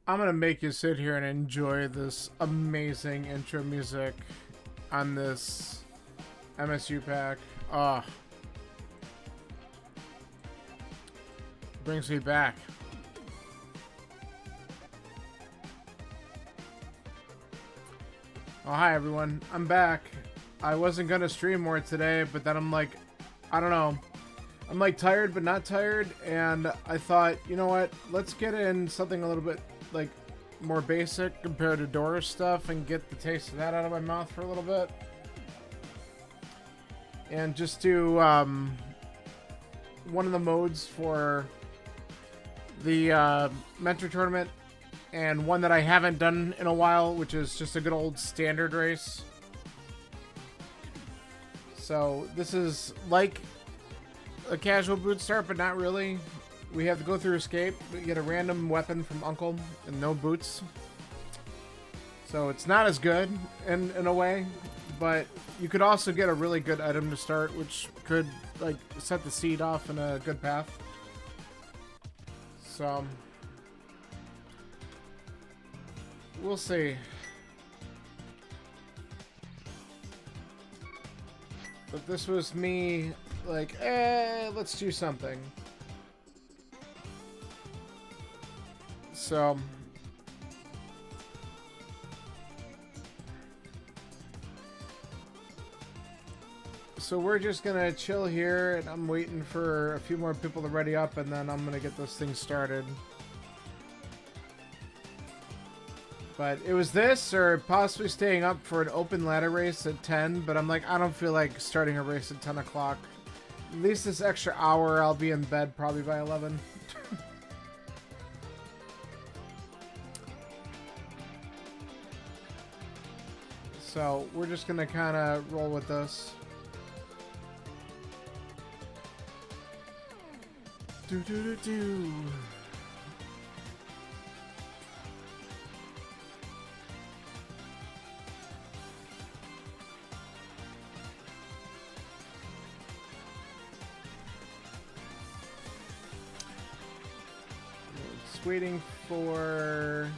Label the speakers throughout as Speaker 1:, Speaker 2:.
Speaker 1: I'm gonna make you sit here and enjoy this amazing intro music on this MSU pack. Ah, brings me back. Oh, hi everyone. I'm back. I wasn't gonna stream more today, but then I'm like, I don't know. I'm like tired but not tired, and I thought, you know what? Let's get in something a little bit like more basic compared to Dora's stuff and get the taste of that out of my mouth for a little bit. And just do one of the modes for the mentor tournament, and one that I haven't done in a while, which is just a good old standard race. So this is like a casual boot start, but not really. We have to go through escape. We get a random weapon from Uncle and no boots. So it's not as good in a way, but you could also get a really good item to start, which could like set the seed off in a good path. So we'll see. But this was me like, let's do something. So we're just gonna chill here, and I'm waiting for a few more people to ready up, and then I'm gonna get this thing started. But it was this, or possibly staying up for an open ladder race at 10, but I'm like, I don't feel like starting a race at 10 o'clock. At least this extra hour, I'll be in bed probably by 11. So we're just gonna kind of roll with this. Do do do do. Just waiting for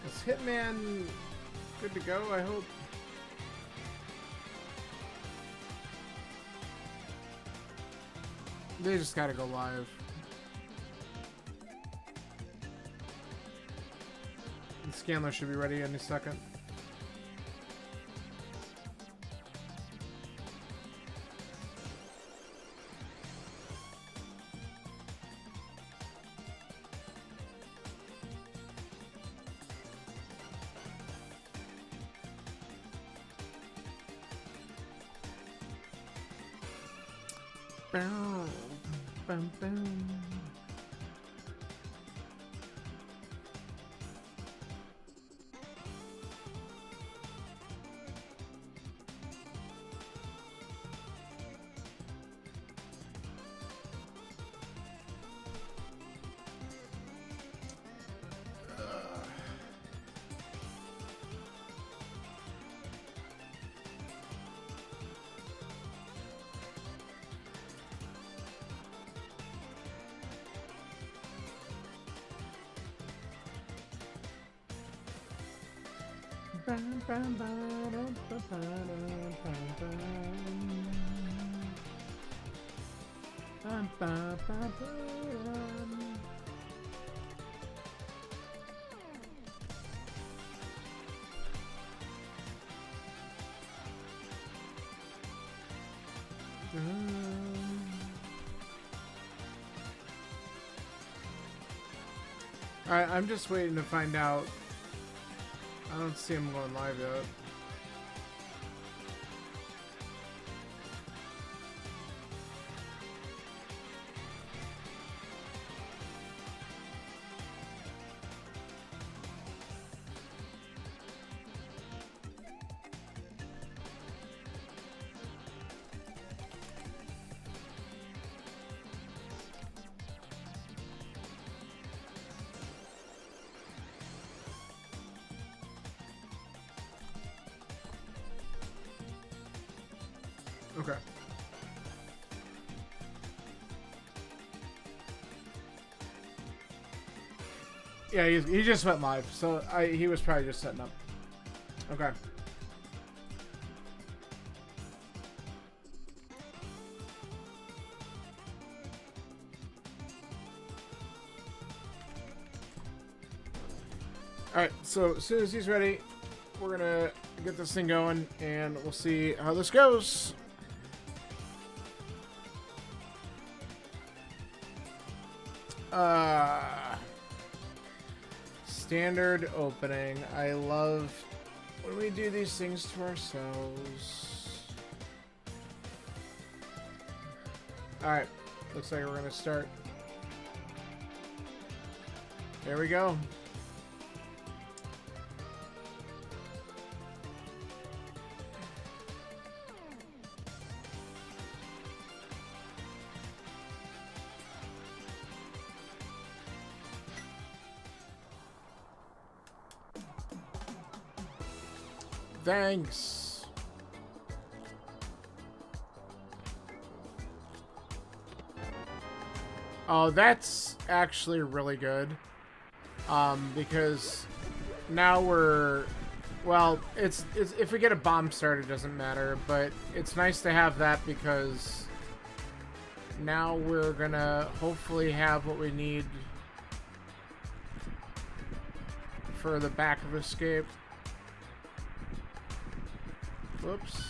Speaker 1: is Hitman good to go, I hope. They just gotta go live. And Scanler should be ready any second. Bam, bam, bam. Bam, bam, bam, bam, bam, bam, bam, bam, bam. Alright, I'm just waiting to find out. I don't see him going live yet. Okay. Yeah, he just went live, so he was probably just setting up. Okay. Alright, so as soon as he's ready, we're gonna get this thing going, and we'll see how this goes. Standard opening. I love when we do these things to ourselves. Alright, looks like we're gonna start. There we go. Thanks. Oh, that's actually really good. Because now we're, well, it's if we get a bomb start, it doesn't matter, but it's nice to have that because now we're gonna hopefully have what we need for the back of escape. Whoops.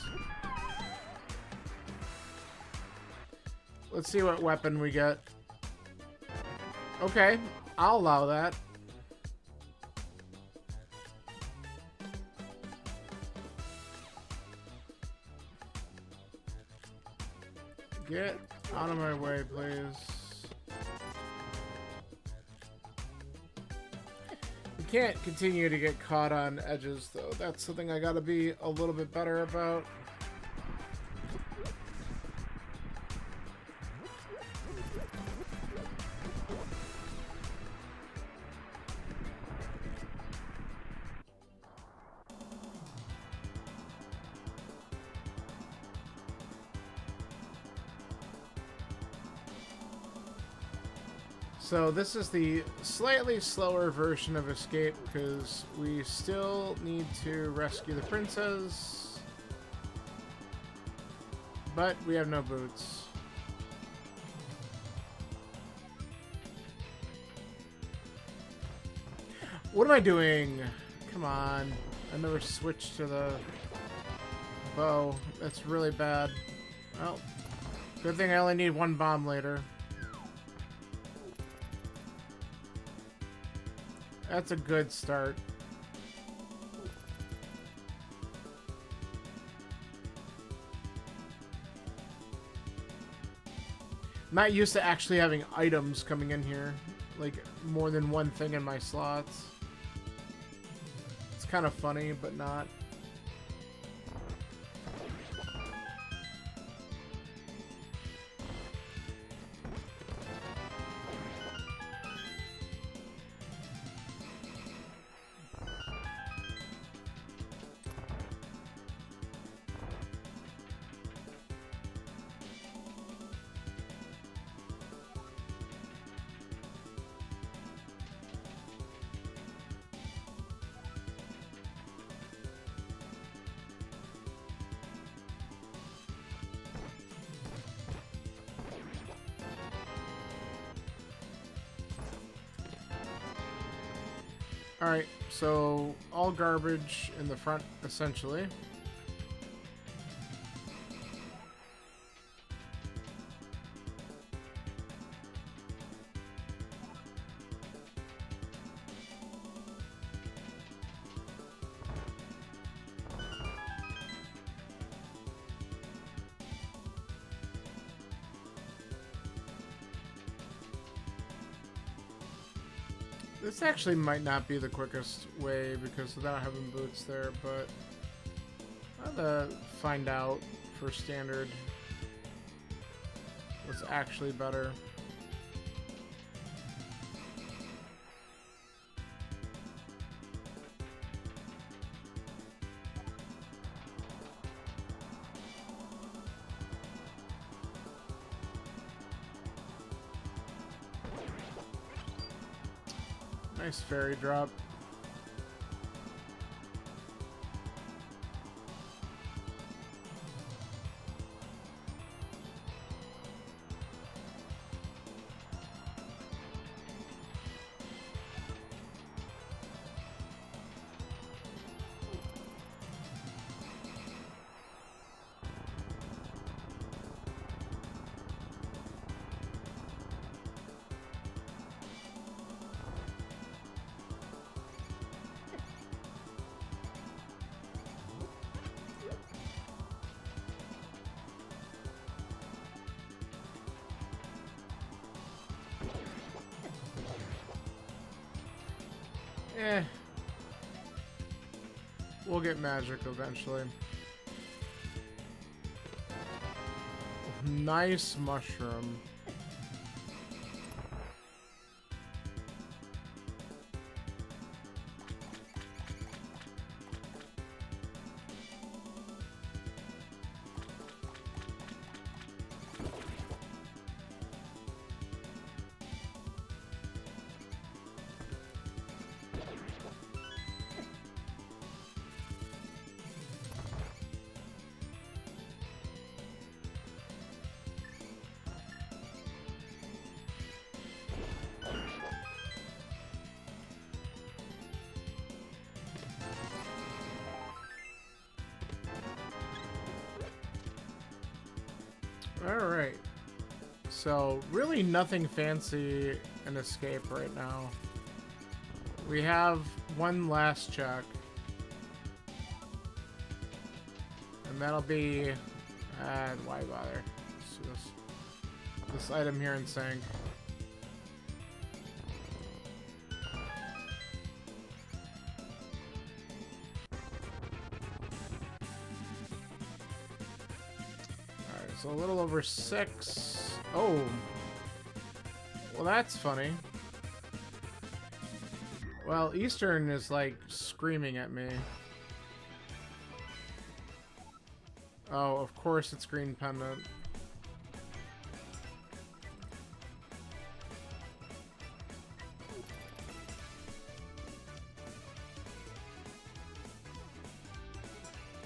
Speaker 1: Let's see what weapon we get. Okay, I'll allow that. Get out of my way, please. We can't continue to get caught on edges, though. That's something I gotta be a little bit better about. So this is the slightly slower version of Escape because we still need to rescue the princess, but we have no boots. What am I doing? Come on. I never switched to the bow. That's really bad. Well, good thing I only need one bomb later. That's a good start. I'm not used to actually having items coming in here. Like, more than one thing in my slots. It's kind of funny, but not. Alright, so all garbage in the front, essentially. This actually might not be the quickest way because without having boots there, but I'll have to find out for standard what's actually better. Nice fairy drop. Eh. We'll get magic eventually. Nice mushroom. Alright. So, really nothing fancy in Escape right now. We have one last check. And that'll be... why bother? So this item here in sync. So a little over 6. Oh. Well, that's funny. Well, Eastern is like screaming at me. Oh, of course it's green pendant.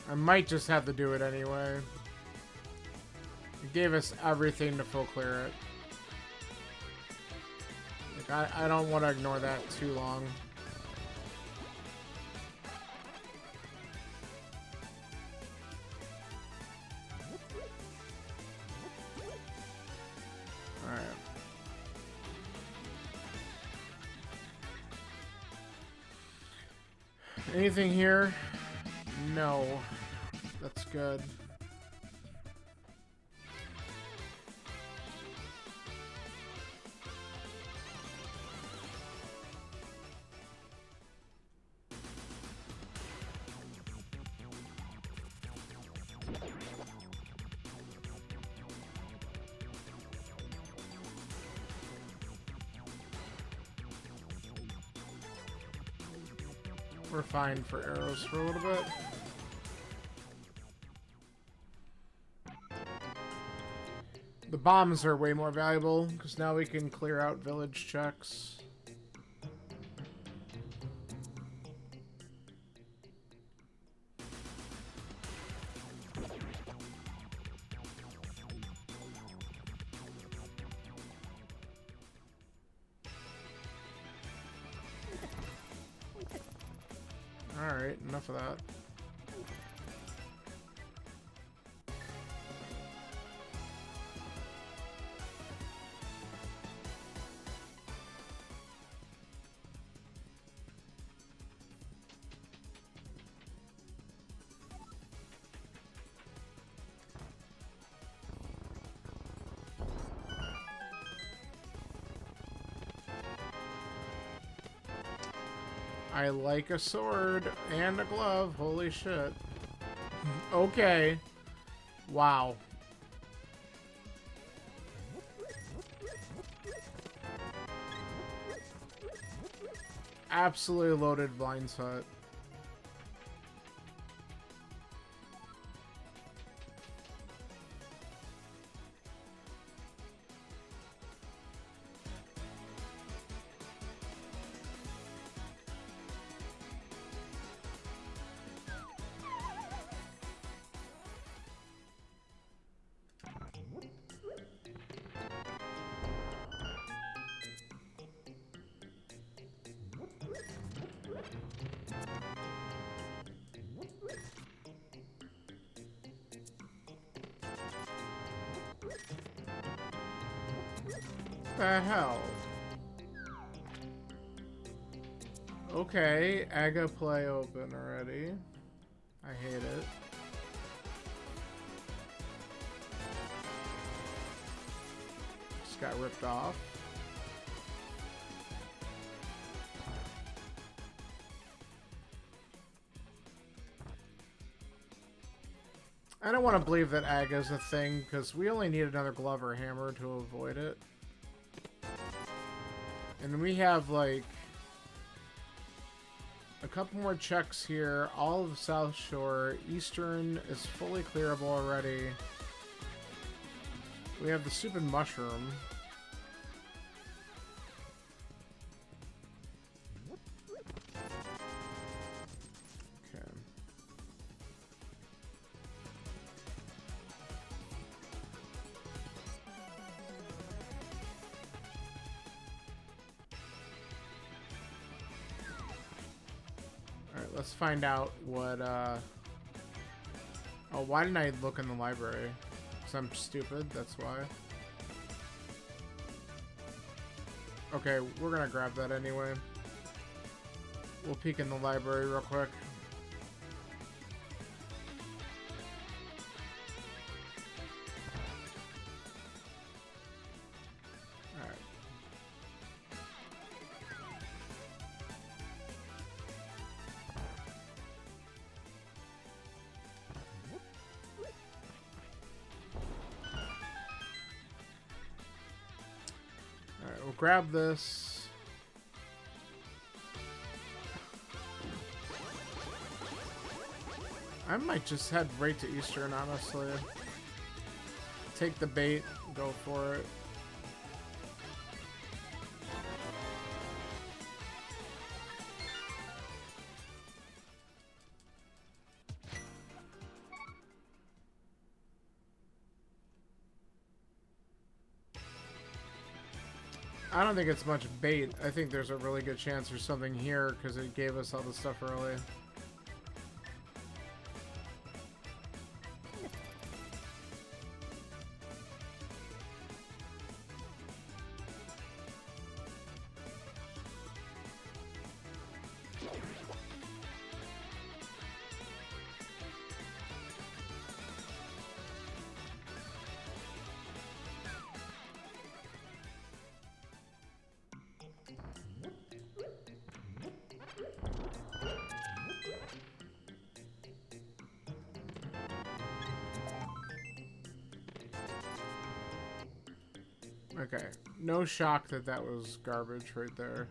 Speaker 1: I might just have to do it anyway. It gave us everything to full clear it. Like, I don't want to ignore that too long. Alright. Anything here? No. That's good. We're fine for arrows for a little bit. The bombs are way more valuable because now we can clear out village checks. Alright, enough of that. I like a sword and a glove. Holy shit. Okay. Wow. Absolutely loaded blind hut. The hell? Okay, Aga play open already. I hate it. Just got ripped off. I don't want to believe that Aga's a thing, because we only need another glove or hammer to avoid it. And we have, like, a couple more checks here. All of South Shore. Eastern is fully clearable already. We have the soup and mushroom. Okay. Alright, let's find out what, Oh, why didn't I look in the library? Because I'm stupid, that's why. Okay, we're gonna grab that anyway. We'll peek in the library real quick. Alright. Alright, we'll grab this. I might just head right to Eastern, honestly. Take the bait, go for it. I don't think it's much bait. I think there's a really good chance there's something here because it gave us all the stuff early. Okay, no shock that that was garbage right there.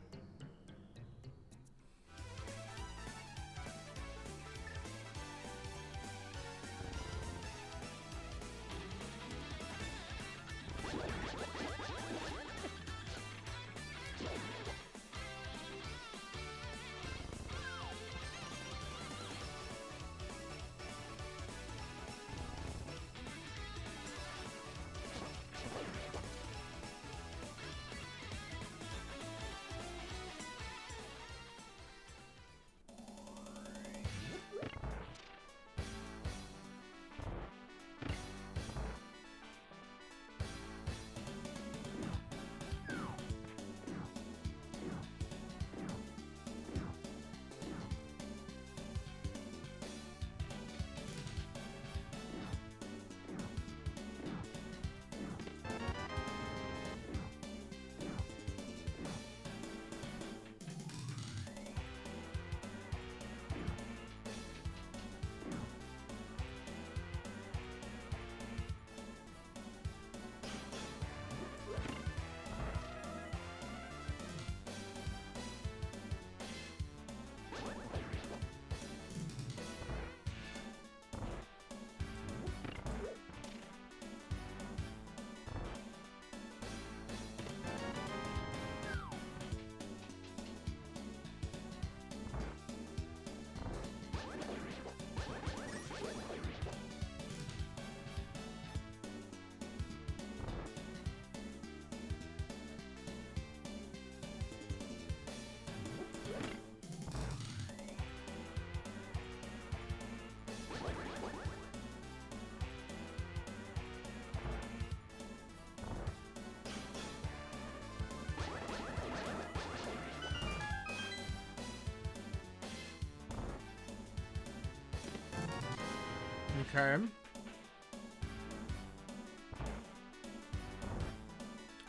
Speaker 1: Okay.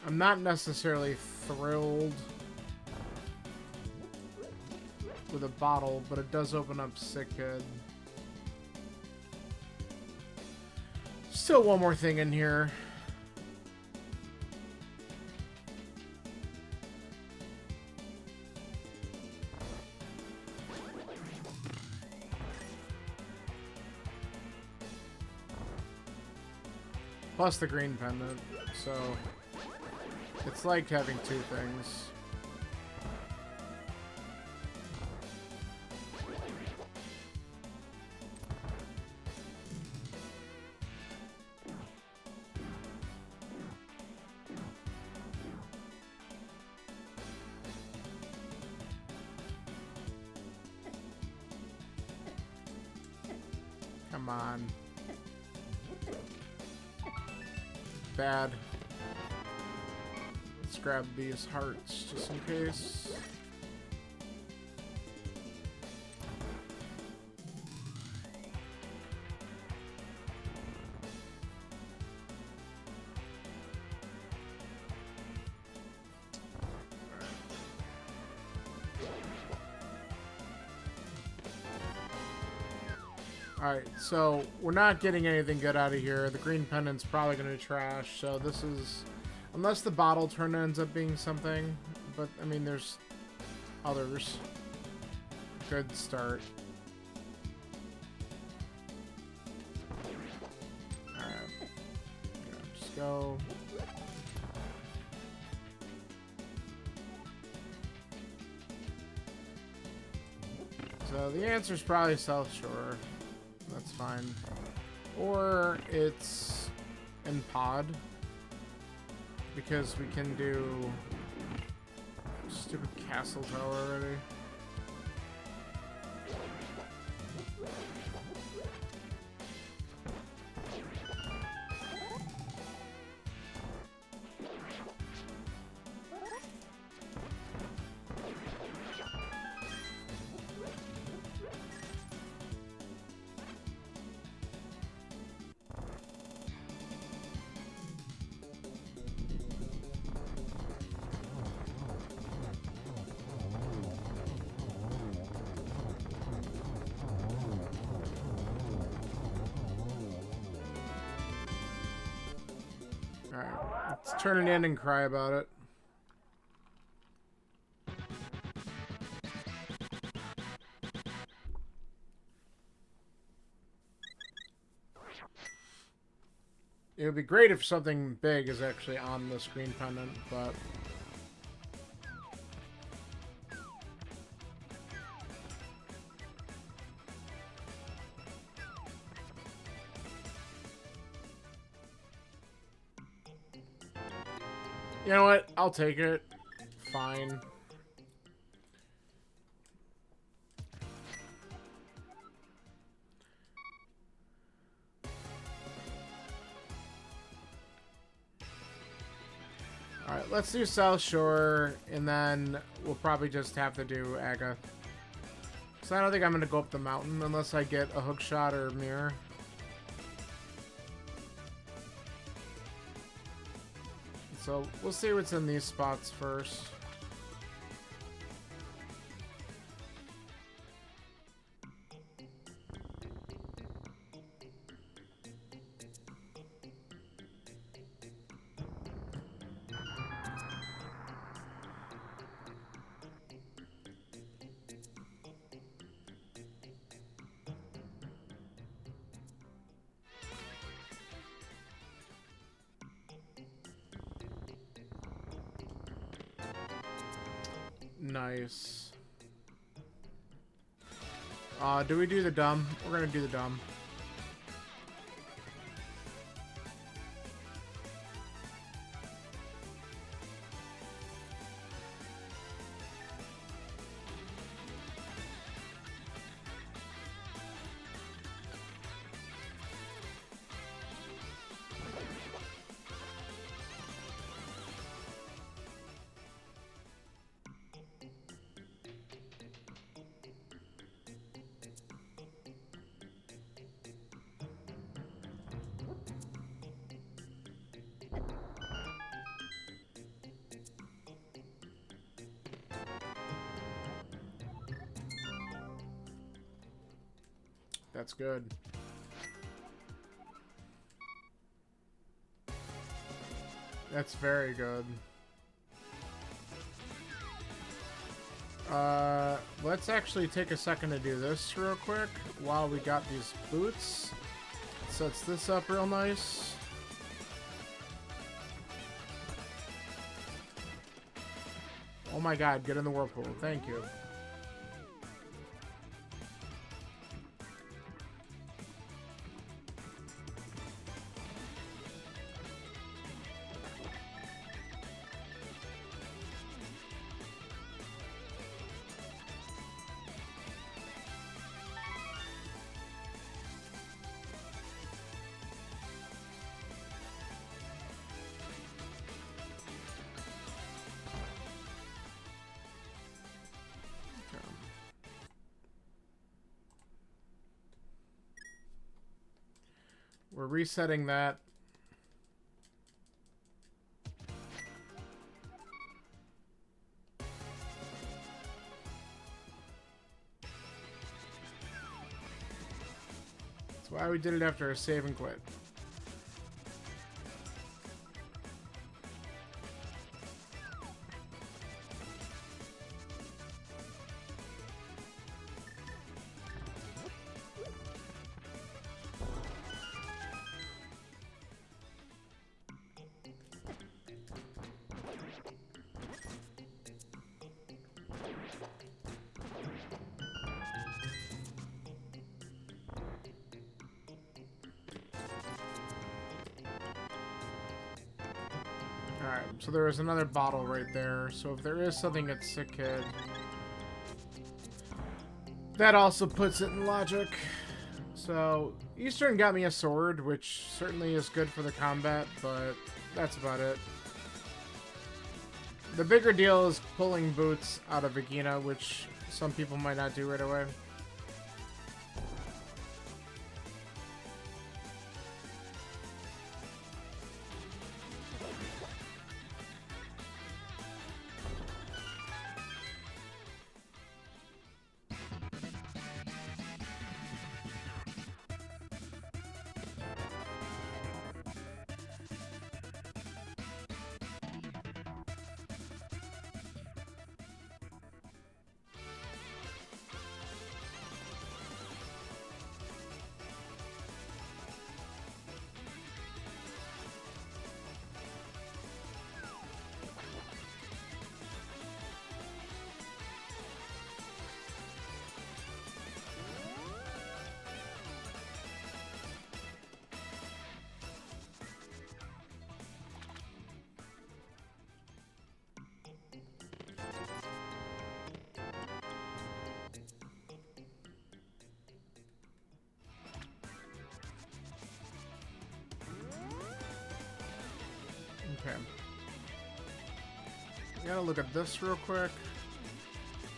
Speaker 1: I'm not necessarily thrilled with a bottle, but it does open up Sick Kid. Still one more thing in here. Plus the green pendant, so it's like having two things. Come on. Bad. Let's grab these hearts just in case. Alright, so we're not getting anything good out of here. The green pendant's probably going to be trash, so this is... Unless the bottle turn ends up being something, but, I mean, there's others. Good start. Alright. Yeah, just go... So the answer's probably South Shore. That's fine. Or it's in pod. Because we can do stupid castle tower already. Alright, let's turn it in and cry about it. It would be great if something big is actually on the screen pendant, but... You know what? I'll take it. Fine. Alright, let's do South Shore, and then we'll probably just have to do Aga. So I don't think I'm going to go up the mountain unless I get a hook shot or mirror. So we'll see what's in these spots first. Nice. Do we do the dumb? We're gonna do the dumb. That's good. That's very good. Let's actually take a second to do this real quick while we got these boots. Sets this up real nice. Oh my god, get in the whirlpool. Thank you. We're resetting that. That's why we did it after a save and quit. Alright, so there is another bottle right there. So if there is something at Sick Kid, that also puts it in logic. So Eastern got me a sword, which certainly is good for the combat, but that's about it. The bigger deal is pulling boots out of Vagina, which some people might not do right away. Okay. We gotta look at this real quick.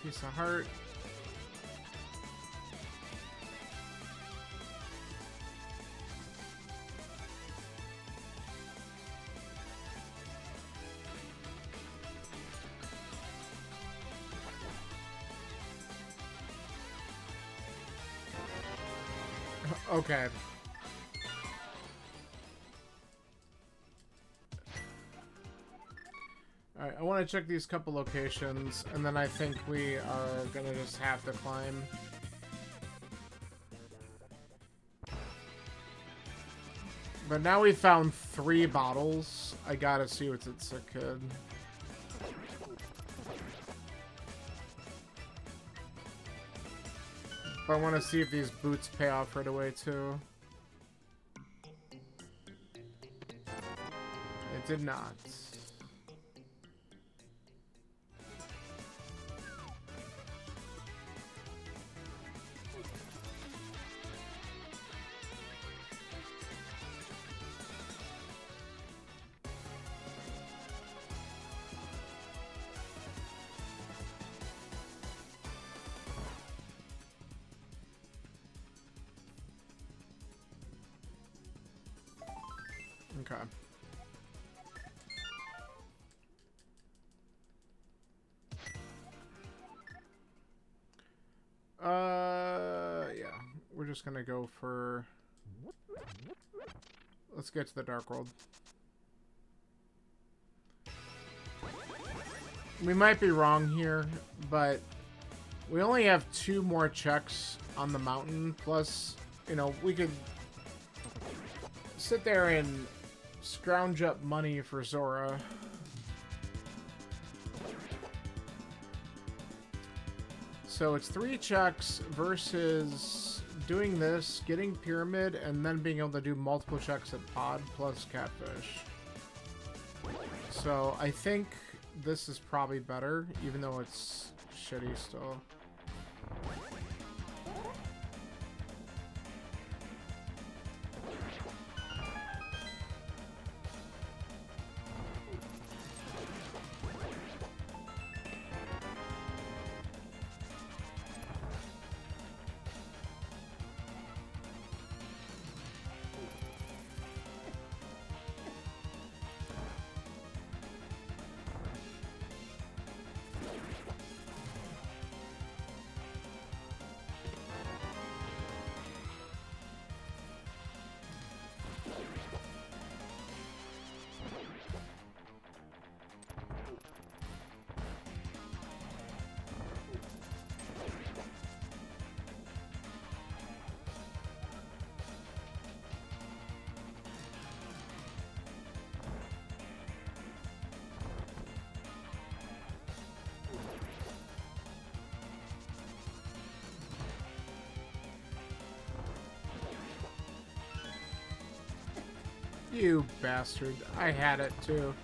Speaker 1: Piece of heart. Okay. Alright, I want to check these couple locations, and then I think we are gonna just have to climb. But now we found 3 bottles. I gotta see what's at Sick Kid. But I want to see if these boots pay off right away, too. It did not. Okay. Yeah. We're just gonna go for... Let's get to the Dark World. We might be wrong here, but we only have 2 more checks on the mountain. Plus, you know, we could sit there and scrounge up money for Zora. So it's 3 checks versus doing this, getting Pyramid, and then being able to do multiple checks at Pod plus Catfish. So I think this is probably better, even though it's shitty still. You bastard. I had it too.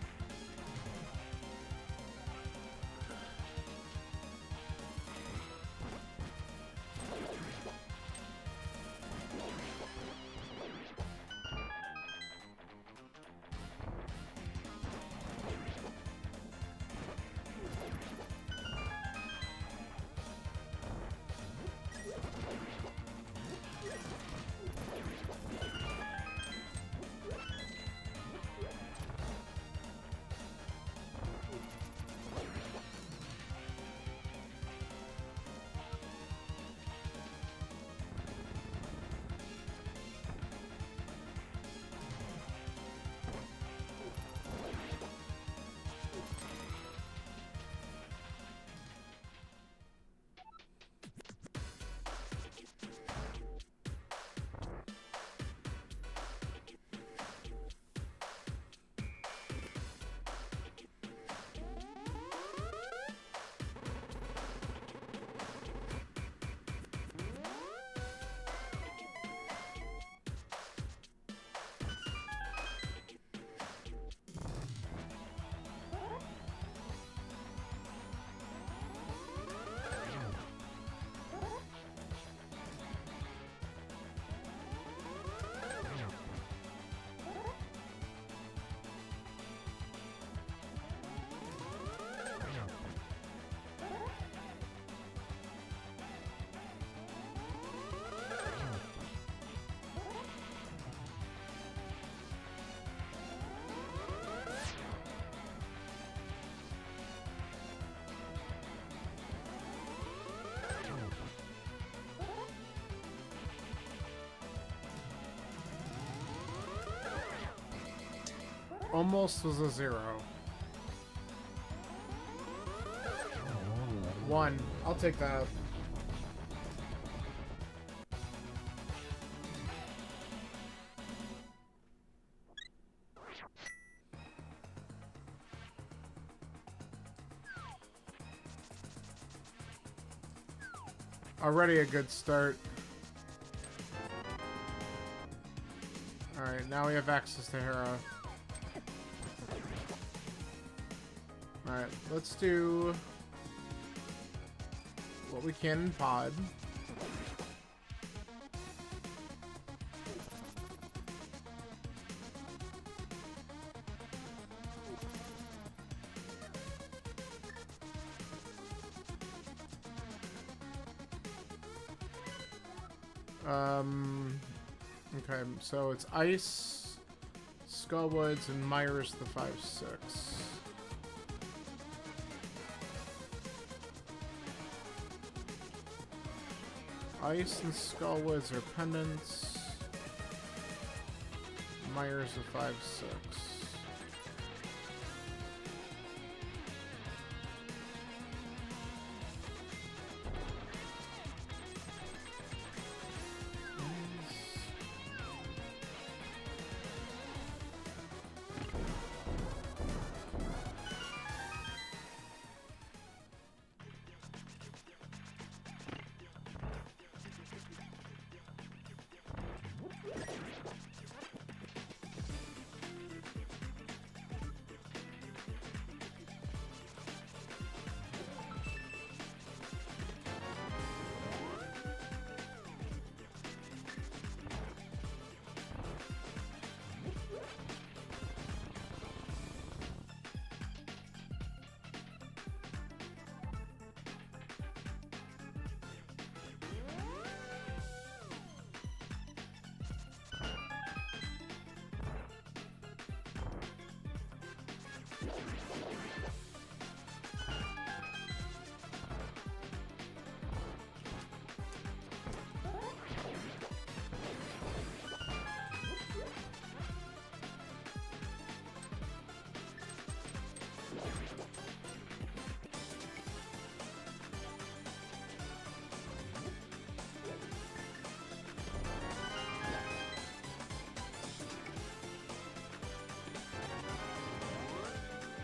Speaker 1: Almost was a 0. 1. I'll take that. Already a good start. Alright, now we have access to Hera. Alright, let's do what we can in Pod. Okay, so it's Ice, Skullwoods, and Myers the 5/6. Ice and Skullwoods are pendants. Myers a 5-6.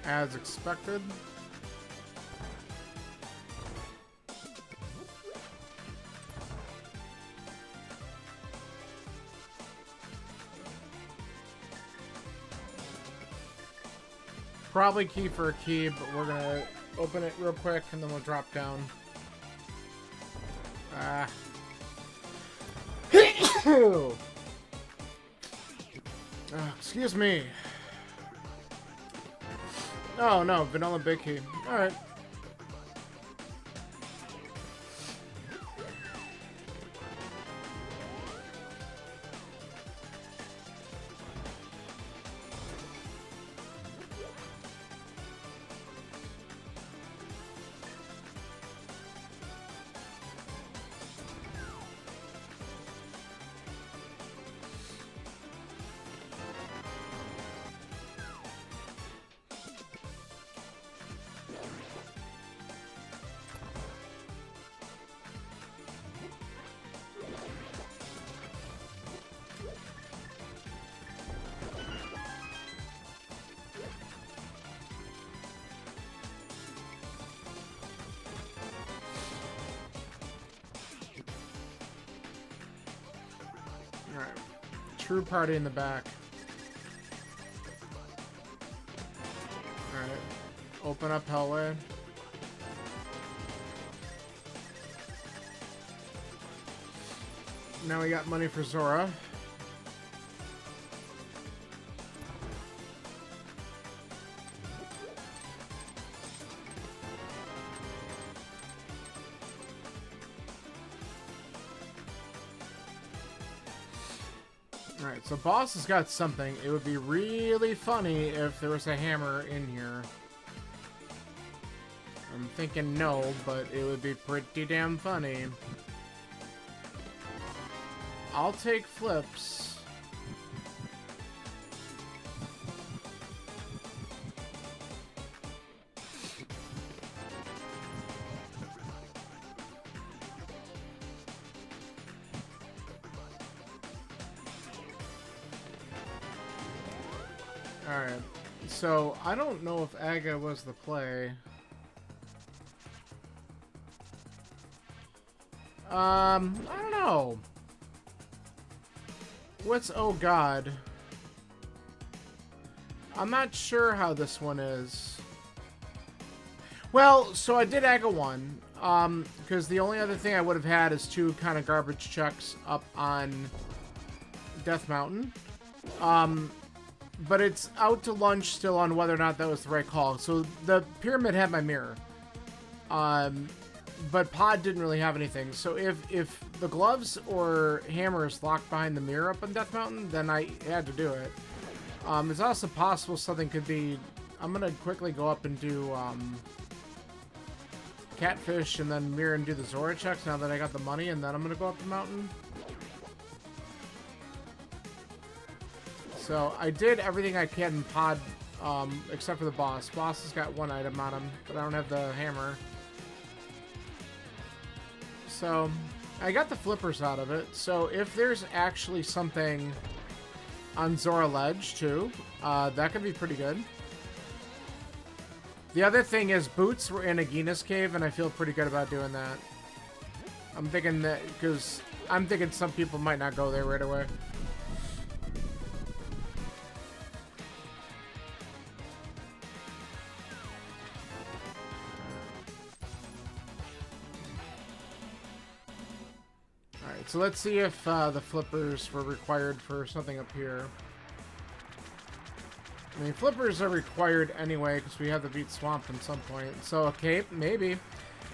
Speaker 1: As expected. Probably key for a key, but we're gonna open it real quick and then we'll drop down. Excuse me. Oh no, vanilla big key. Alright. Alright. True party in the back. Alright. Open up Hellway. Now we got money for Zora. Alright, so boss has got something. It would be really funny if there was a hammer in here. I'm thinking no, but it would be pretty damn funny. I'll take flips. Alright, so I don't know if Aga was the play. I don't know. What's Oh God? I'm not sure how this one is. Well, so I did Aga 1, because the only other thing I would have had is 2 kind of garbage chucks up on Death Mountain. But it's out to lunch still on whether or not that was the right call. So the pyramid had my mirror. But Pod didn't really have anything. So if the gloves or hammer is locked behind the mirror up on Death Mountain, then I had to do it. It's also possible something could be... I'm going to quickly go up and do Catfish and then mirror and do the Zora checks now that I got the money, and then I'm gonna go up the mountain. So I did everything I can in pod, except for the boss. Boss has got one item on him, but I don't have the hammer. So I got the flippers out of it. So if there's actually something on Zora Ledge too, that could be pretty good. The other thing is boots were in Agina's cave, and I feel pretty good about doing that. I'm thinking that because I'm thinking some people might not go there right away. Alright, so let's see if the flippers were required for something up here. I mean, flippers are required anyway because we have to beat Swamp at some point. So a cape, maybe.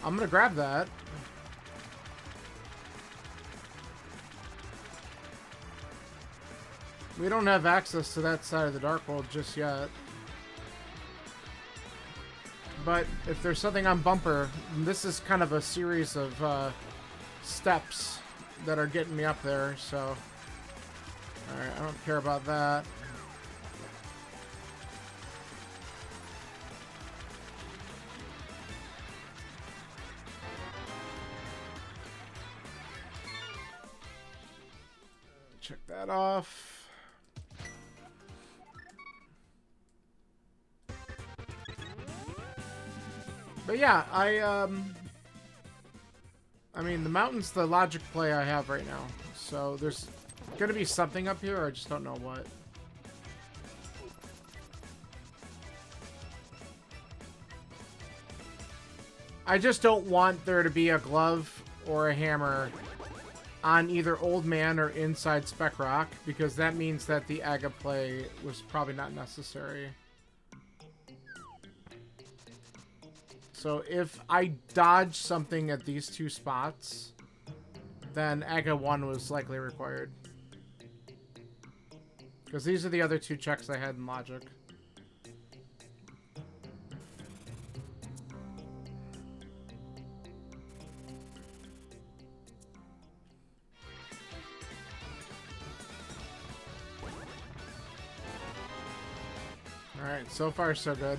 Speaker 1: I'm gonna grab that. We don't have access to that side of the Dark World just yet. But if there's something on Bumper, this is kind of a series of steps that are getting me up there, so... Alright, I don't care about that. Check that off. But yeah, I mean, the mountain's the logic play I have right now. So there's gonna be something up here, I just don't know what. I just don't want there to be a glove or a hammer on either Old Man or inside Spec Rock, because that means that the Aga play was probably not necessary. So if I dodge something at these two spots, then Aga 1 was likely required. Because these are the other two checks I had in Logic. Alright, so far so good.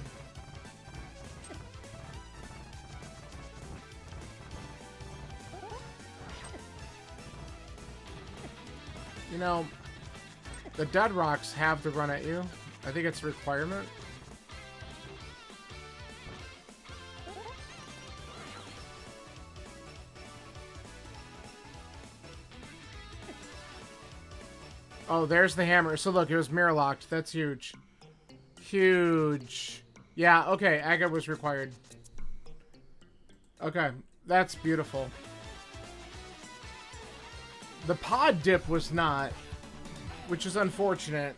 Speaker 1: You know, the Dead Rocks have to run at you. I think it's a requirement. Oh, there's the hammer. So look, it was mirror locked. That's huge. Huge. Yeah, okay, Aga was required. Okay, that's beautiful. The pod dip was not, which is unfortunate.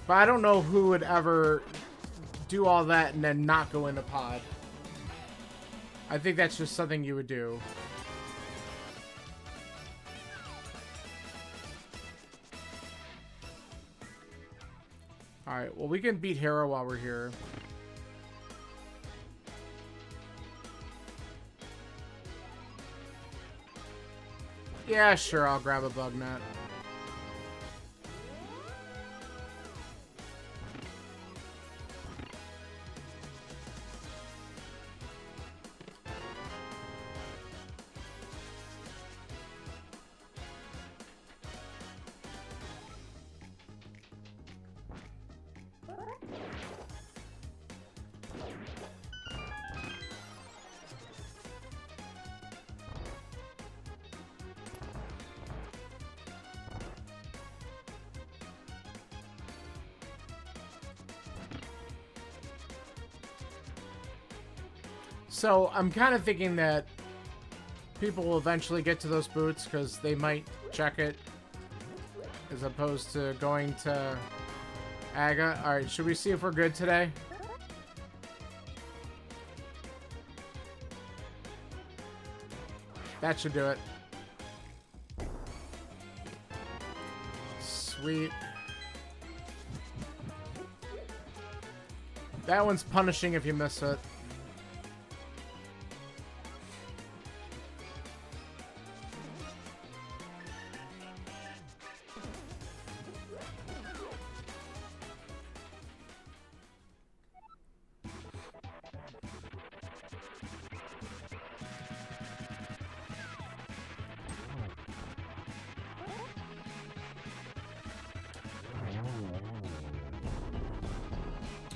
Speaker 1: But I don't know who would ever do all that and then not go into pod. I think that's just something you would do. Alright, well we can beat Hera while we're here. Yeah, sure, I'll grab a bug net. So, I'm kind of thinking that people will eventually get to those boots because they might check it as opposed to going to Aga. Alright, should we see if we're good today? That should do it. Sweet. That one's punishing if you miss it.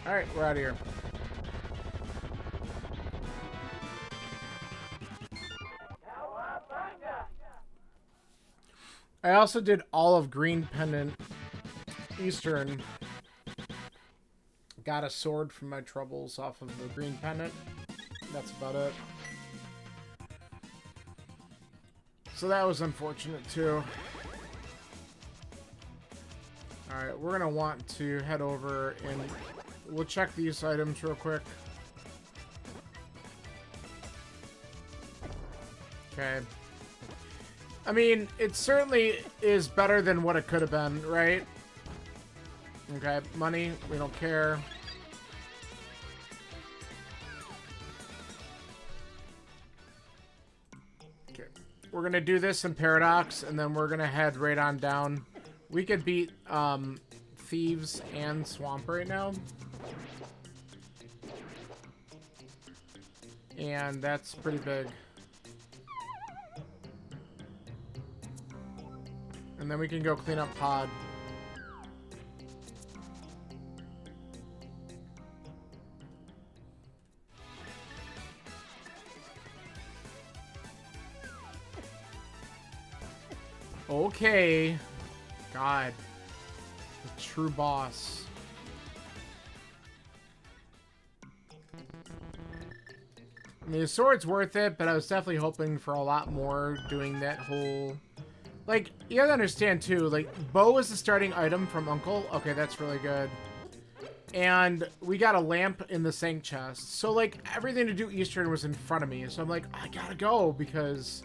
Speaker 1: Alright, we're out of here. I also did all of Green Pendant Eastern. Got a sword from my troubles off of the Green Pendant. That's about it. So that was unfortunate too. Alright, we're gonna want to head over and we'll check these items real quick. Okay. I mean, it certainly is better than what it could have been, right? Okay, money, we don't care. Okay, we're gonna do this in Paradox, and then we're gonna head right on down. We could beat Thieves and Swamp right now. And that's pretty big. And then we can go clean up Pod. Okay. God. The true boss. I mean, the sword's worth it, but I was definitely hoping for a lot more doing that whole... Like, you gotta understand, too, like, bow is the starting item from Uncle. Okay, that's really good. And we got a lamp in the Sanct chest. So, like, everything to do Eastern was in front of me. So I'm like, I gotta go, because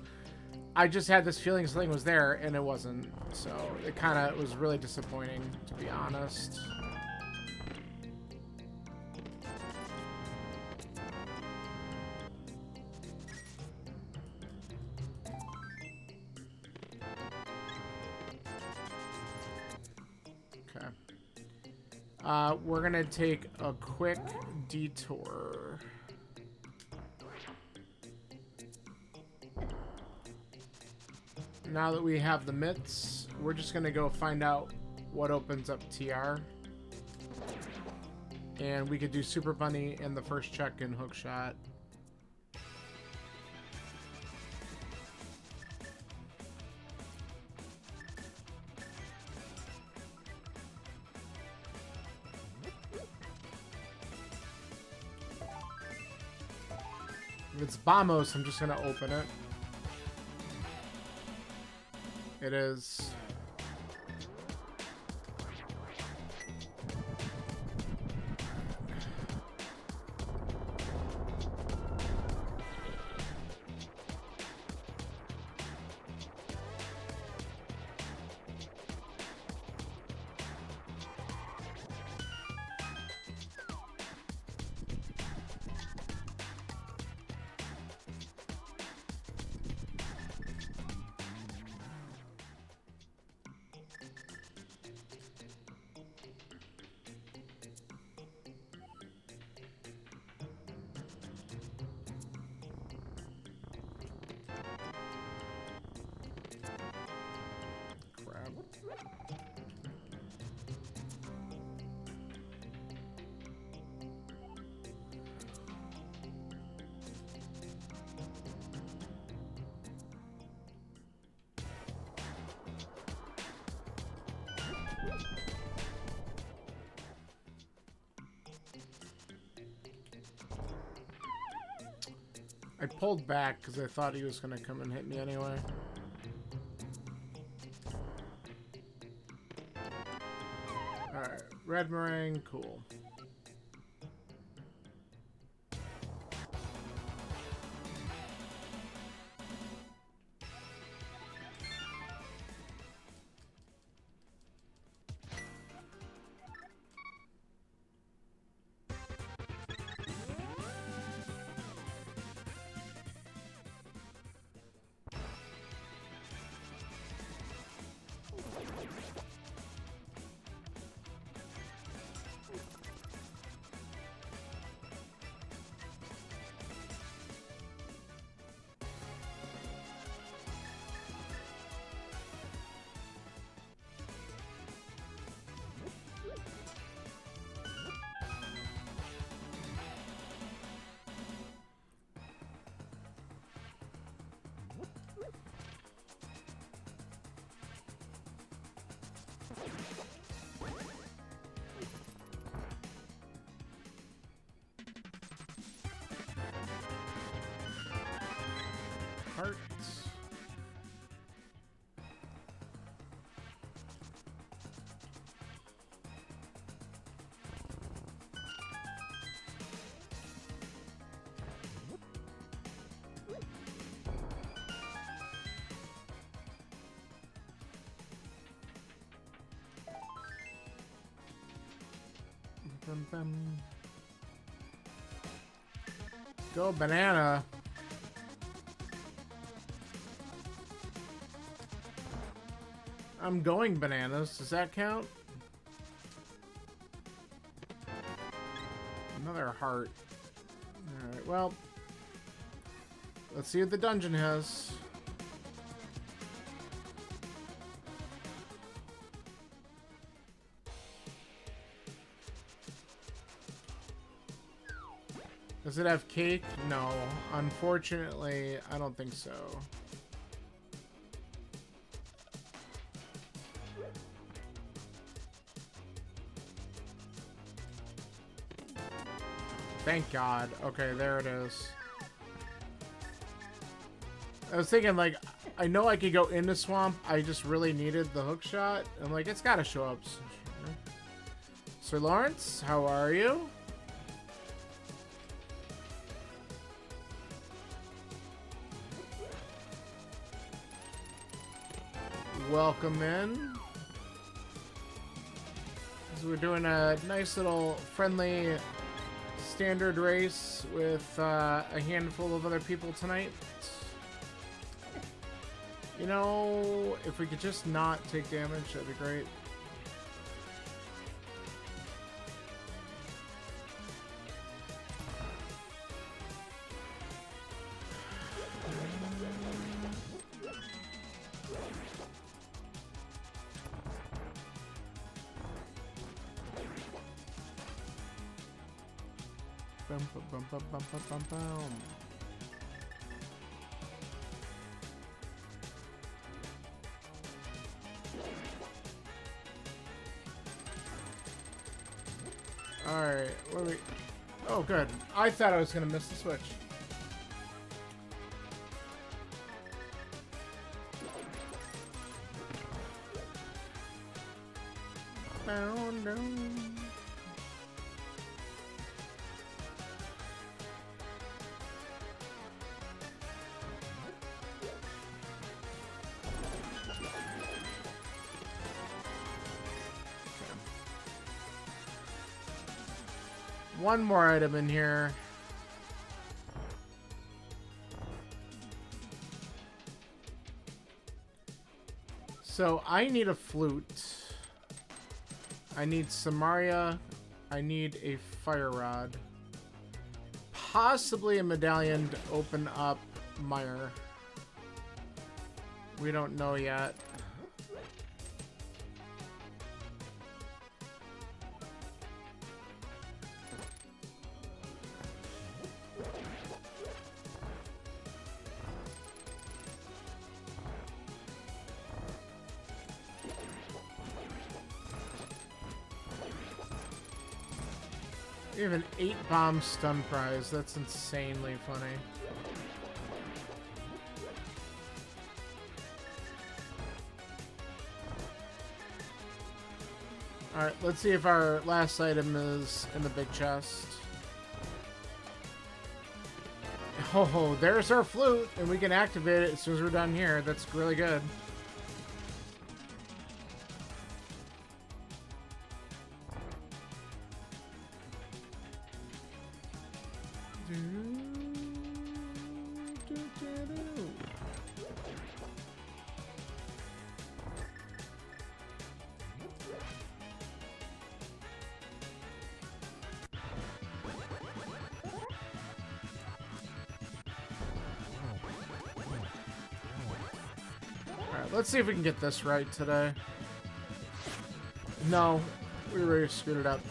Speaker 1: I just had this feeling something was there, and it wasn't. So it kind of was really disappointing, to be honest. We're gonna take a quick detour. Now that we have the mitts, we're just gonna go find out what opens up TR. And we could do Super Bunny in the first check and hook shot. If it's Bamos, I'm just gonna open it. It is. I pulled back because I thought he was going to come and hit me anyway. Alright, red meringue, cool. Bum, bum. Go banana. I'm going bananas. Does that count? Another heart. Alright, well. Let's see what the dungeon has. Does it have cake? No. Unfortunately, I don't think so. Thank God. Okay, there it is. I was thinking, like, I know I could go in the swamp. I just really needed the hook shot. I'm like, it's gotta show up. Sir Lawrence, how are you? Welcome in. So we're doing a nice little friendly standard race with a handful of other people tonight. You know, if we could just not take damage, that'd be great. Bum, bum, bum, bum, bum, bum, bum. Alright, what are we... Oh, good. I thought I was going to miss the switch. Bound down. One more item in here. So I need a flute. I need Samaria. I need a fire rod. Possibly a medallion to open up Mire. We don't know yet. We have an 8-bomb stun prize. That's insanely funny. Alright, let's see if our last item is in the big chest. Oh, there's our flute, and we can activate it as soon as we're done here. That's really good. Let's see if we can get this right today. No, we already screwed it up.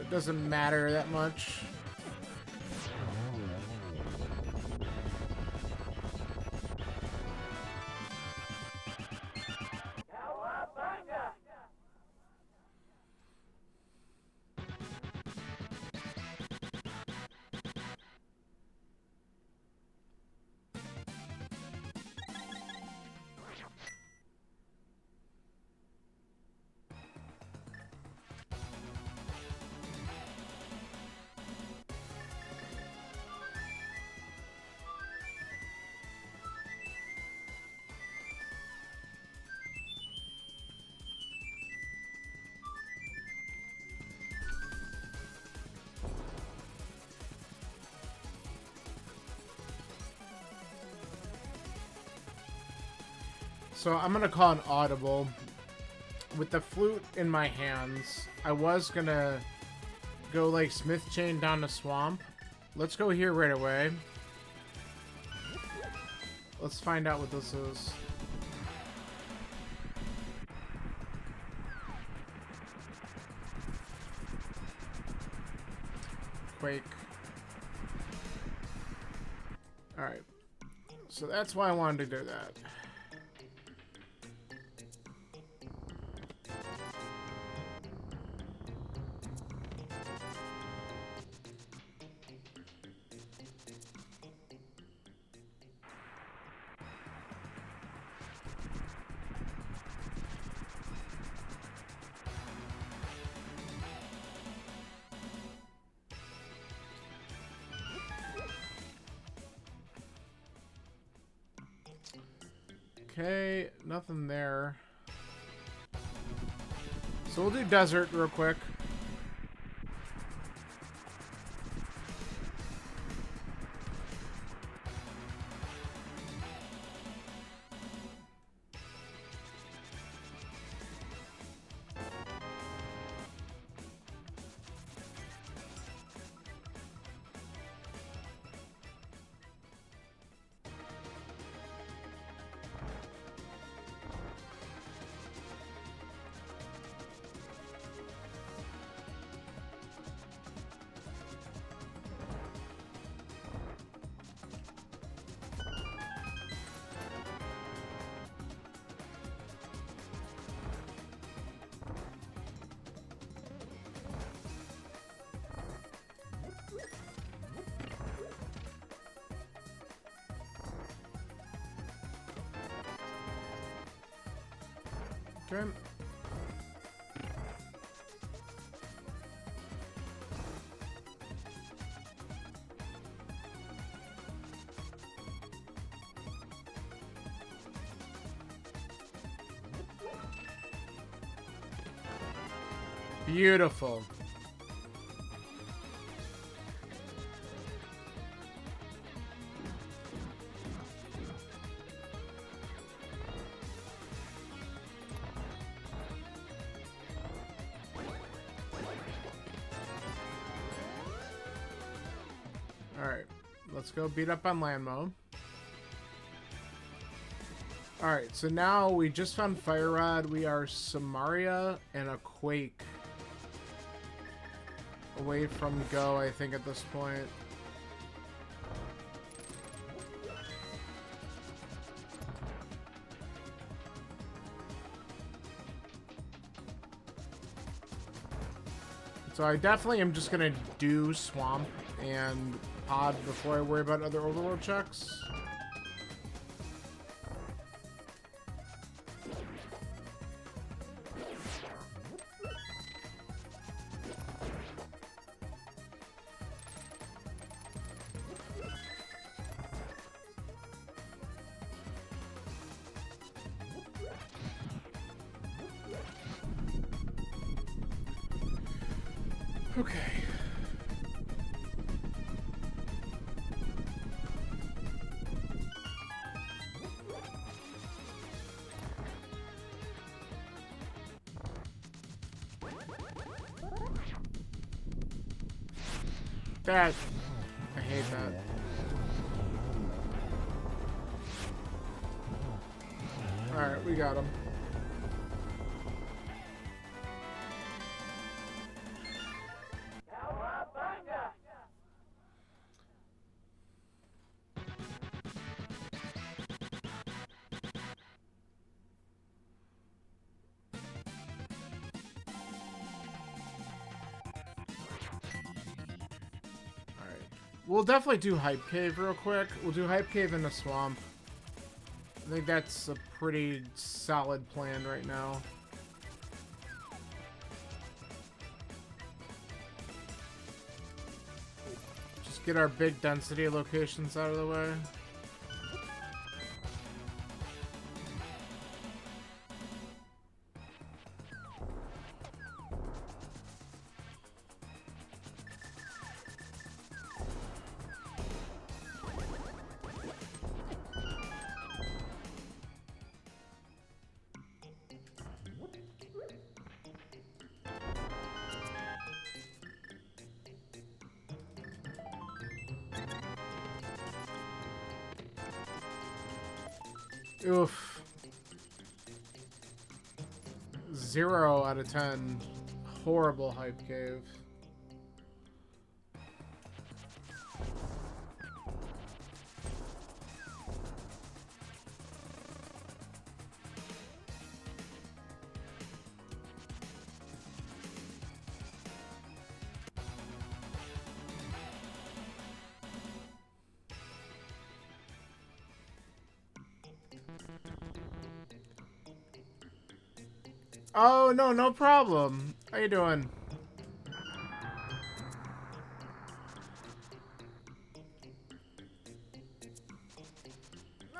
Speaker 1: It doesn't matter that much. So I'm gonna call an audible. With the flute in my hands, I was gonna go like Smith Chain down the swamp. Let's go here right away. Let's find out what this is. Quake. Alright. So that's why I wanted to do that. Okay, nothing there. So we'll do desert real quick. Okay. Beautiful. Alright, let's go beat up on Landmo. Alright, so now we just found Fire Rod. We are Samaria and a Quake away from Go, I think, at this point. So I definitely am just gonna do Swamp and Pod before I worry about other overworld checks. Okay. That, I hate that. Alright, we got him. We'll definitely do Hype Cave real quick. We'll do Hype Cave in the swamp. I think that's a pretty solid plan right now. Just get our big density locations out of the way. Oof. 0 out of 10. Horrible hype cave. Oh, no, no problem. How you doing?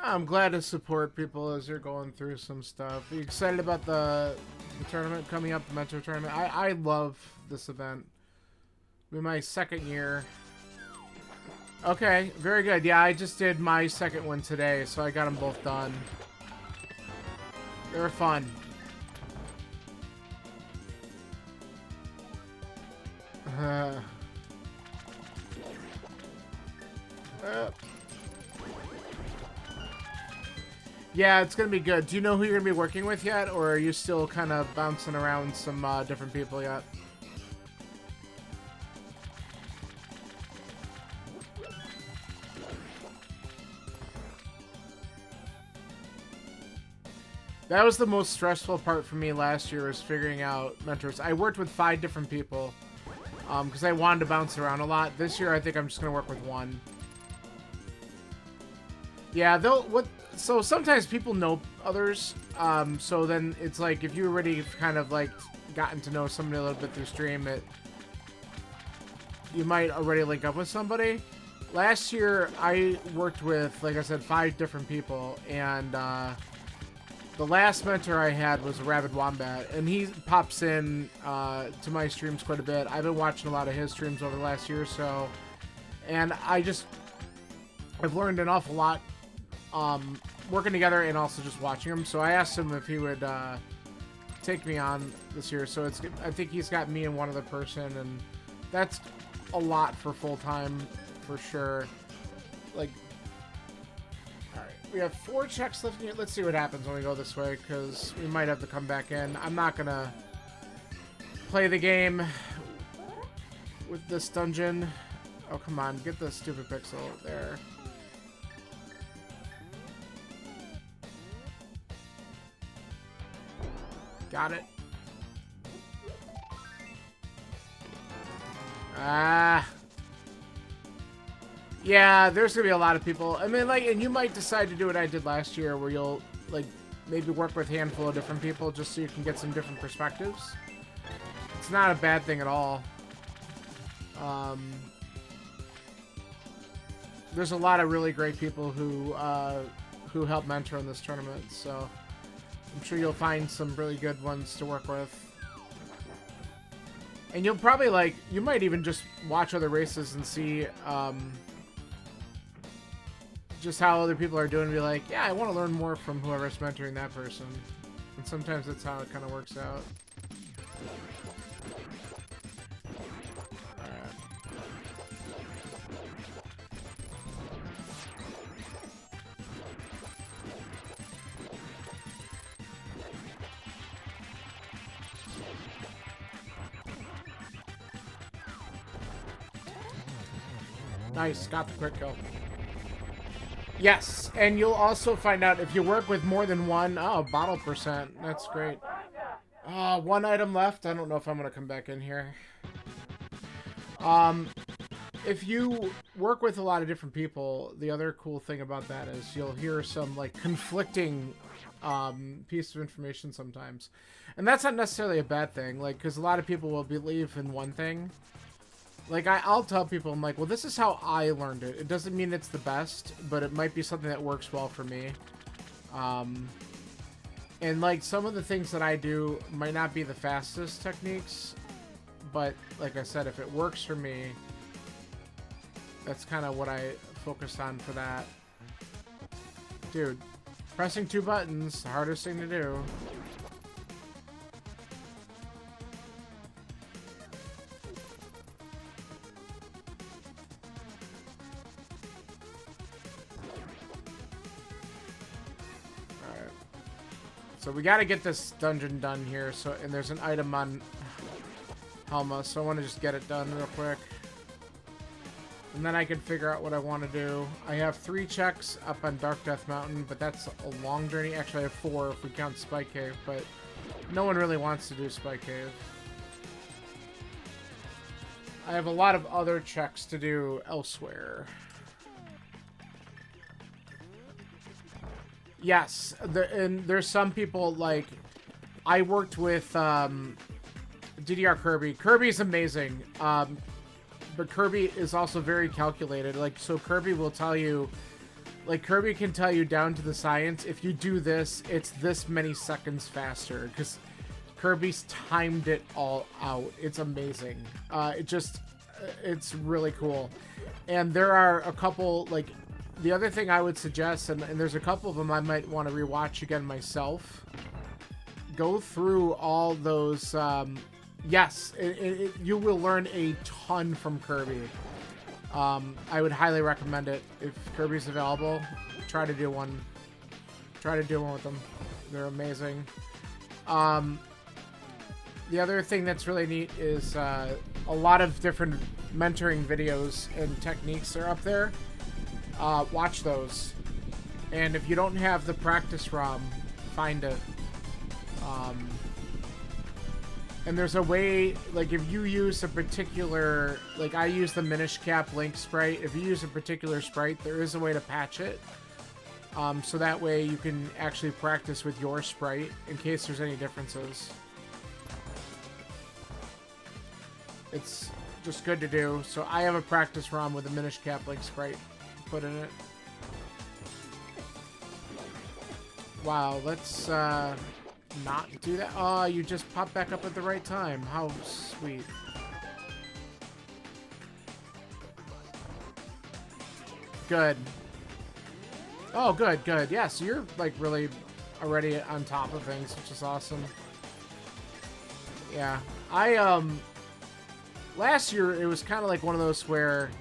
Speaker 1: I'm glad to support people as they're going through some stuff. Are you excited about the tournament coming up, the Metro tournament? I love this event. It'll be my second year. Okay, very good. Yeah, I just did my second one today, so I got them both done. They were fun. Yeah, it's gonna be good. Do you know who you're gonna be working with yet, or are you still kind of bouncing around some different people yet? That was the most stressful part for me last year, was figuring out mentors. I worked with 5 different people because I wanted to bounce around a lot. This year, I think I'm just gonna work with 1. Yeah, so sometimes people know others, so then it's like if you already kind of like gotten to know somebody a little bit through stream, you might already link up with somebody. Last year, I worked with, like I said, 5 different people, and the last mentor I had was Rabid Wombat, and he pops in to my streams quite a bit. I've been watching a lot of his streams over the last year or so, and I've learned an awful lot working together and also just watching him. So I asked him if he would take me on this year. So I think he's got me and one other person, and that's a lot for full time for sure. Like, all right, we have 4 checks left. Let's see what happens when we go this way, because we might have to come back in. I'm not gonna play the game with this dungeon. Oh, come on, get the stupid pixel there. Got it. Yeah, there's gonna be a lot of people. I mean, like, and you might decide to do what I did last year, where you'll, like, maybe work with a handful of different people just so you can get some different perspectives. It's not a bad thing at all. There's a lot of really great people who help mentor in this tournament, so I'm sure you'll find some really good ones to work with. And you'll probably, like, you might even just watch other races and see just how other people are doing and be like, yeah, I want to learn more from whoever's mentoring that person. And sometimes that's how it kind of works out. Nice, got the quick kill. Yes, and you'll also find out if you work with more than one. Oh, bottle percent. That's great. 1 item left. I don't know if I'm going to come back in here. If you work with a lot of different people, the other cool thing about that is you'll hear some, like, conflicting piece of information sometimes. And that's not necessarily a bad thing, like, because a lot of people will believe in one thing. Like, I'll tell people, I'm like, well, this is how I learned it. It doesn't mean it's the best, but it might be something that works well for me. And, like, some of the things that I do might not be the fastest techniques, but, like I said, if it works for me, that's kind of what I focused on for that. Dude, pressing 2 buttons, the hardest thing to do. So we got to get this dungeon done here. So, and there's an item on Helma, so I want to just get it done real quick. And then I can figure out what I want to do. I have 3 checks up on Dark Death Mountain, but that's a long journey. Actually, I have 4 if we count Spike Cave, but no one really wants to do Spike Cave. I have a lot of other checks to do elsewhere. Yes, and there's some people, like, I worked with DDR Kirby. Kirby's amazing, but Kirby is also very calculated. Like, so Kirby will tell you, like, Kirby can tell you down to the science, if you do this, it's this many seconds faster, because Kirby's timed it all out. It's amazing. It's really cool. And there are a couple, like, the other thing I would suggest, and there's a couple of them I might want to rewatch again myself. Go through all those. Yes, you will learn a ton from Kirby. I would highly recommend it. If Kirby's available, try to do one. Try to do one with them. They're amazing. The other thing that's really neat is a lot of different mentoring videos and techniques are up there. Watch those. And if you don't have the practice ROM, find it. And there's a way, like, if you use a particular, like, I use the Minish Cap Link sprite. If you use a particular sprite, there is a way to patch it. So that way you can actually practice with your sprite in case there's any differences. It's just good to do. So I have a practice ROM with a Minish Cap Link sprite put in it. Wow, let's not do that. Oh, you just popped back up at the right time. How sweet. Good. Oh, good, good. Yeah, so you're, like, really already on top of things, which is awesome. Yeah. Last year, it was kind of like one of those where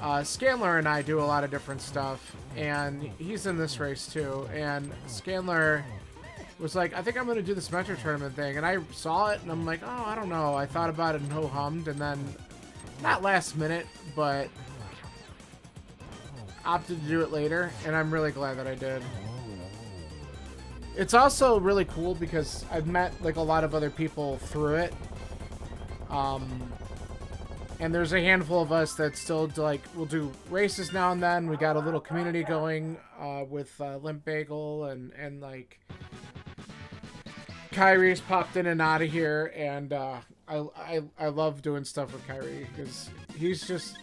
Speaker 1: Scanler and I do a lot of different stuff, and he's in this race too, and Scanler was like, I think I'm going to do this Metro Tournament thing, and I saw it, and I'm like, oh, I don't know. I thought about it and ho-hummed, and then, not last minute, but opted to do it later, and I'm really glad that I did. It's also really cool because I've met, like, a lot of other people through it. And there's a handful of us that still, like, we'll do races now and then. We got a little community going with Limp Bagel and like, Kyrie's popped in and out of here, and I love doing stuff with Kyrie because he's just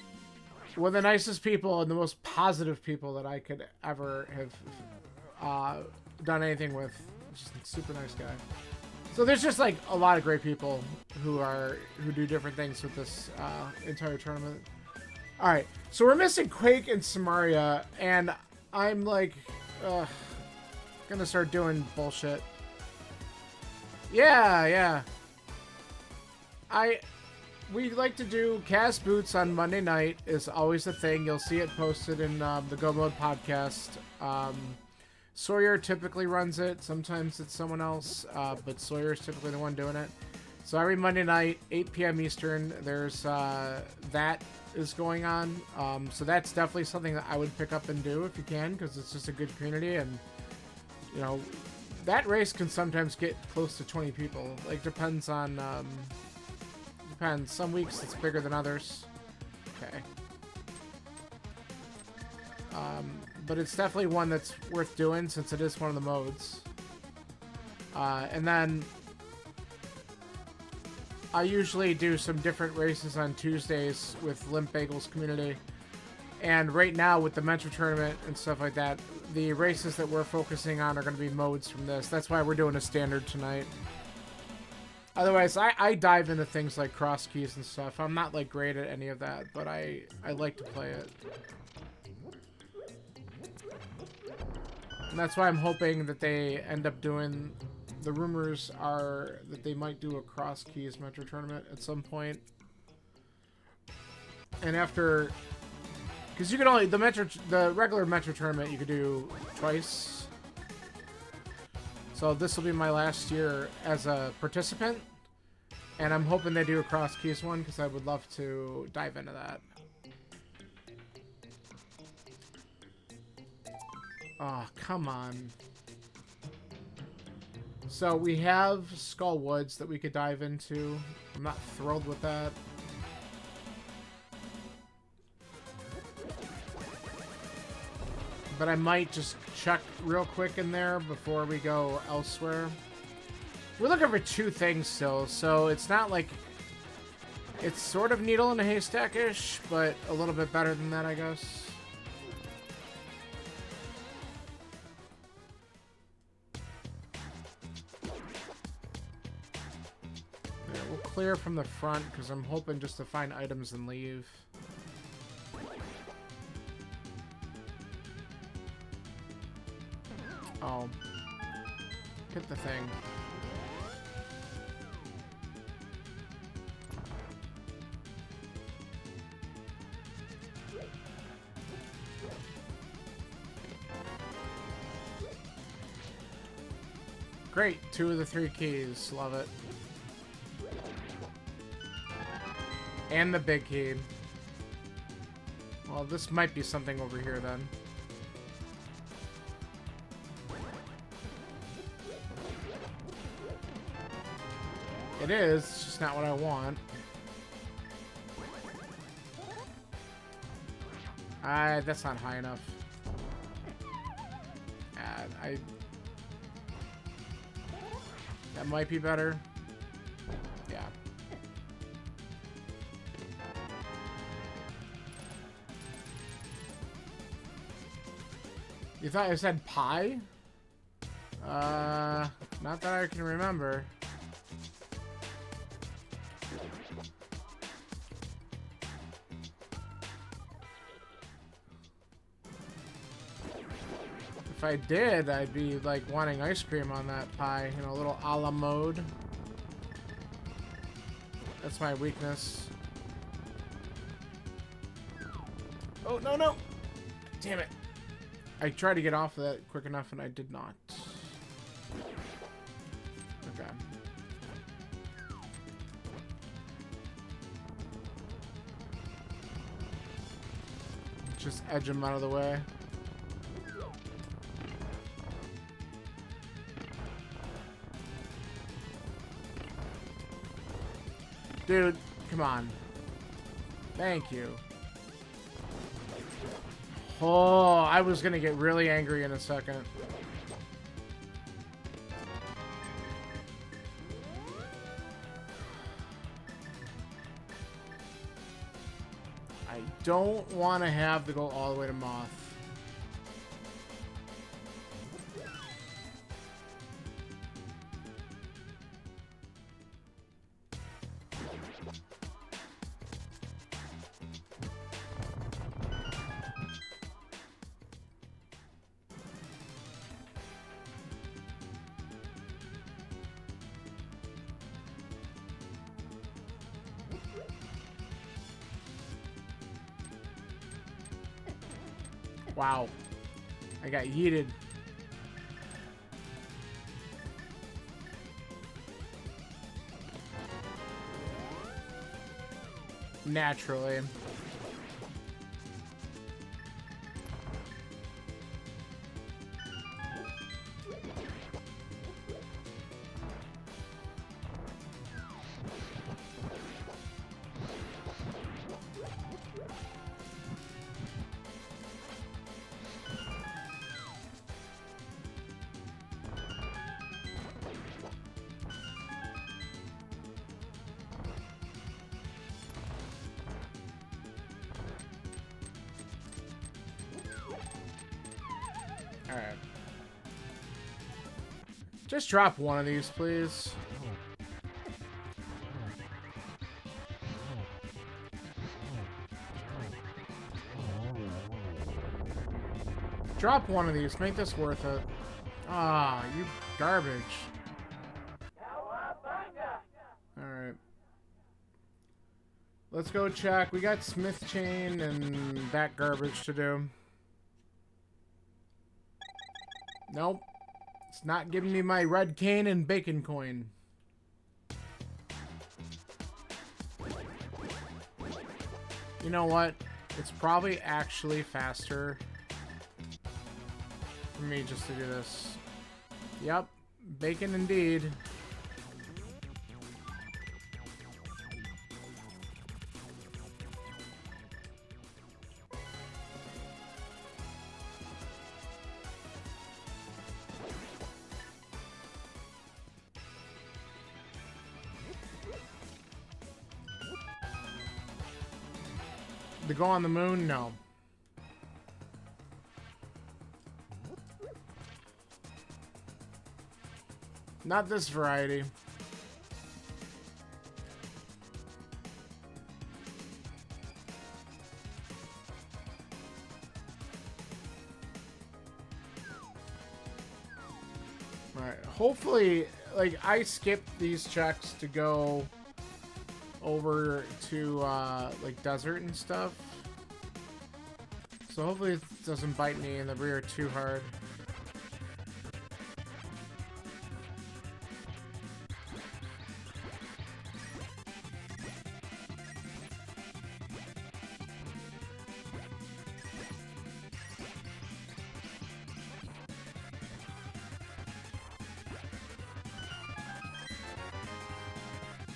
Speaker 1: one of the nicest people and the most positive people that I could ever have done anything with. Just a super nice guy. So there's just, like, a lot of great people who do different things with this entire tournament. All right, so we're missing Quake and Samaria, and I'm like, gonna start doing bullshit. Yeah. We like to do cast boots on Monday night is always a thing. You'll see it posted in the Go Mode podcast. Sawyer typically runs it. Sometimes it's someone else, but Sawyer's typically the one doing it. So every Monday night, 8 p.m. Eastern, there's that is going on. So that's definitely something that I would pick up and do if you can, because it's just a good community, and you know, that race can sometimes get close to 20 people. Like, depends on depends. Some weeks it's bigger than others. Okay. But it's definitely one that's worth doing since it is one of the modes. And then I usually do some different races on Tuesdays with Limp Bagel's community. And right now with the Metro Tournament and stuff like that, the races that we're focusing on are going to be modes from this. That's why we're doing a standard tonight. Otherwise, I dive into things like cross keys and stuff. I'm not, like, great at any of that, but I like to play it. And that's why I'm hoping that they end up doing... The rumors are that they might do a cross keys Metro Tournament at some point. And after... Because you can only... The regular Metro Tournament you could do twice. So this will be my last year as a participant. And I'm hoping they do a Cross Keys one because I would love to dive into that. Oh, come on. So we have Skull Woods that we could dive into. I'm not thrilled with that. But I might just check real quick in there before we go elsewhere. We're looking for two things still, so it's not like... It's sort of needle in a haystack-ish, but a little bit better than that, I guess. There, we'll clear from the front, because I'm hoping just to find items and leave. Oh. Hit the thing. Great, 2 of the 3 keys. Love it. And the big key. Well, this might be something over here then. It is, it's just not what I want. That's not high enough. That might be better. Yeah. You thought I said pie? Not that I can remember. If I did, I'd be like wanting ice cream on that pie, you know, a little a la mode. That's my weakness. Oh, no, no! Damn it. I tried to get off of that quick enough and I did not. Okay. Just edge him out of the way. Dude, come on. Thank you. Oh, I was gonna get really angry in a second. I don't want to have to go all the way to Moth. Wow. I got yeeted. Naturally. Alright. Just drop one of these, please. Drop one of these. Make this worth it. Ah, you garbage. Alright. Let's go check. We got Smith Chain and that garbage to do. Nope. It's not giving me my red cane and bacon coin. You know what? It's probably actually faster for me just to do this. Yep, bacon indeed. To go on the moon? No. Not this variety. Alright, hopefully, like, I skipped these checks to go over to, like, desert and stuff. So hopefully it doesn't bite me in the rear too hard.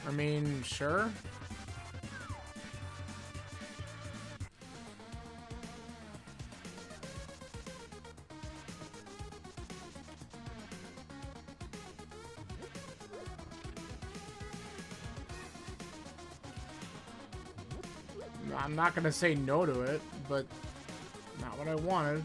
Speaker 1: I mean, sure. I'm not gonna say no to it, but not what I wanted.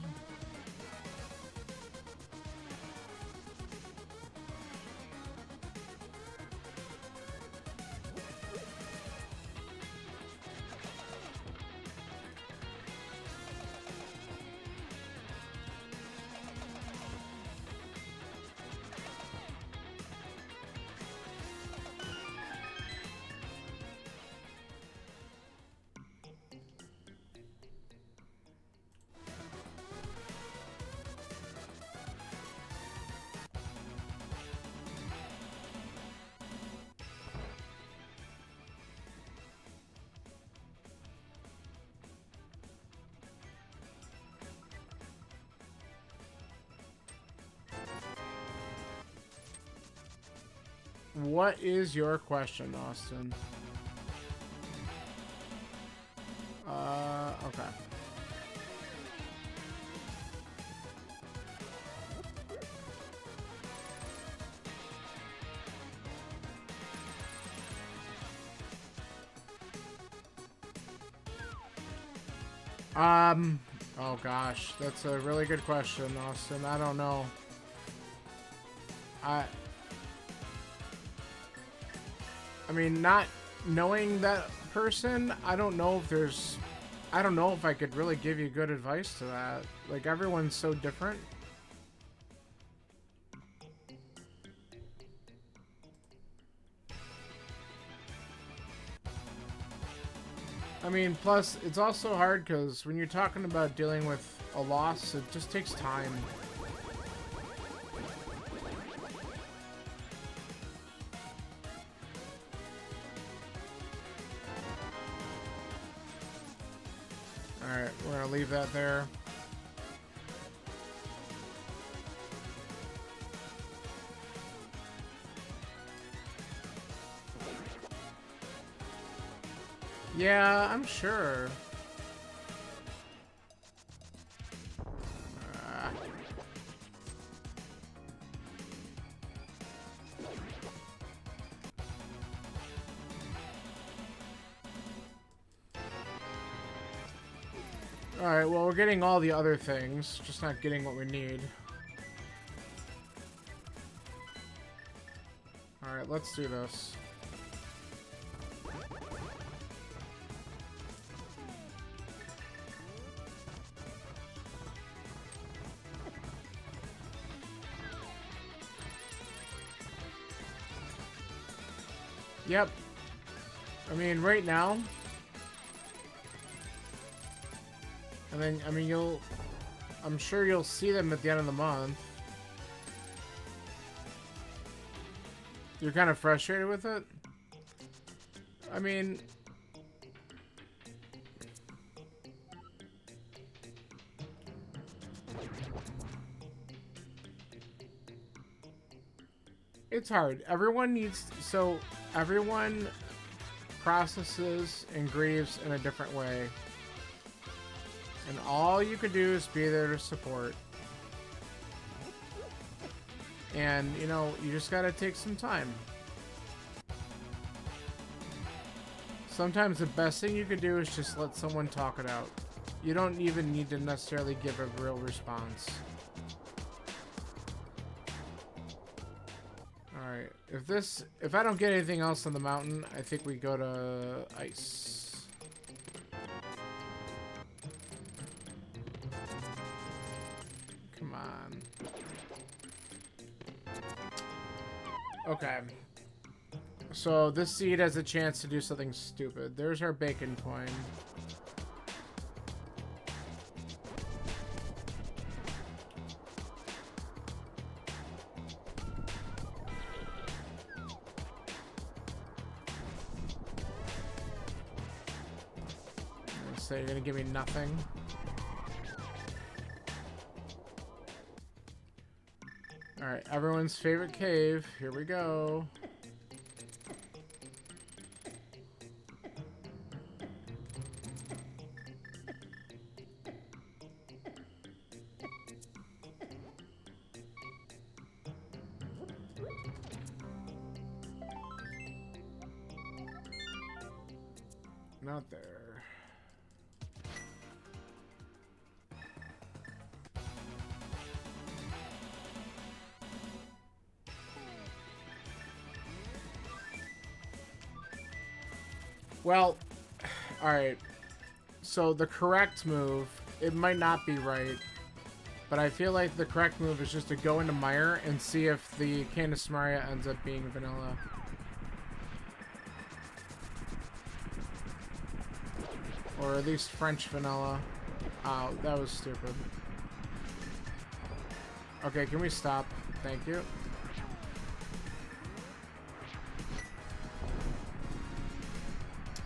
Speaker 1: What is your question, Austin? Okay. Oh gosh, that's a really good question, Austin. I don't know. I mean, not knowing that person, I don't know if there's... I don't know if I could really give you good advice to that. Like, everyone's so different. I mean, plus, it's also hard because when you're talking about dealing with a loss, it just takes time. Alright, we're gonna leave that there. Yeah, I'm sure. Alright, well, we're getting all the other things, just not getting what we need. Alright, let's do this. Yep. I mean, right now... And then, I mean, I'm sure you'll see them at the end of the month. You're kind of frustrated with it? I mean... It's hard. Everyone needs... So, everyone processes and grieves in a different way. And all you could do is be there to support. And, you know, you just gotta take some time. Sometimes the best thing you could do is just let someone talk it out. You don't even need to necessarily give a real response. Alright, if I don't get anything else on the mountain, I think we go to ice. Come on. Okay. So this seed has a chance to do something stupid. There's our bacon coin. So you're gonna give me nothing. Alright, everyone's favorite cave. Here we go. Not there. Well, alright. So the correct move, it might not be right, but I feel like the correct move is just to go into Mire and see if the Canis Maria ends up being vanilla. Or at least French vanilla. Oh, that was stupid. Okay, can we stop? Thank you.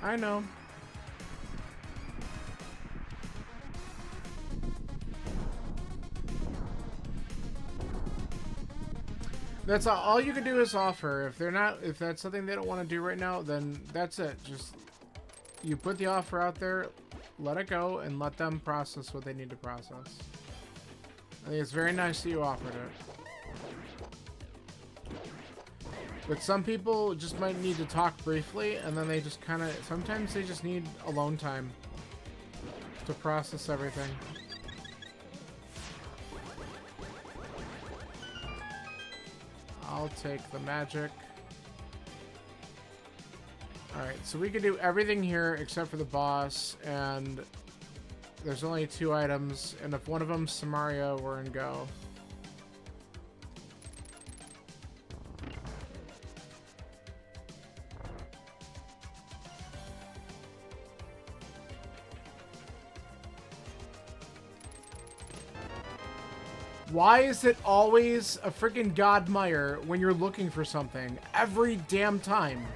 Speaker 1: I know. That's all you can do is offer. If that's something they don't want to do right now, then that's it. Just you put the offer out there, let it go, and let them process what they need to process. I think it's very nice that you offered it. But some people just might need to talk briefly, and then they just kind of... Sometimes they just need alone time to process everything. I'll take the magic. Alright, so we can do everything here except for the boss, and there's only 2 items, and if one of them's Samaria, we're in go. Why is it always a freaking God Mire when you're looking for something? Every damn time.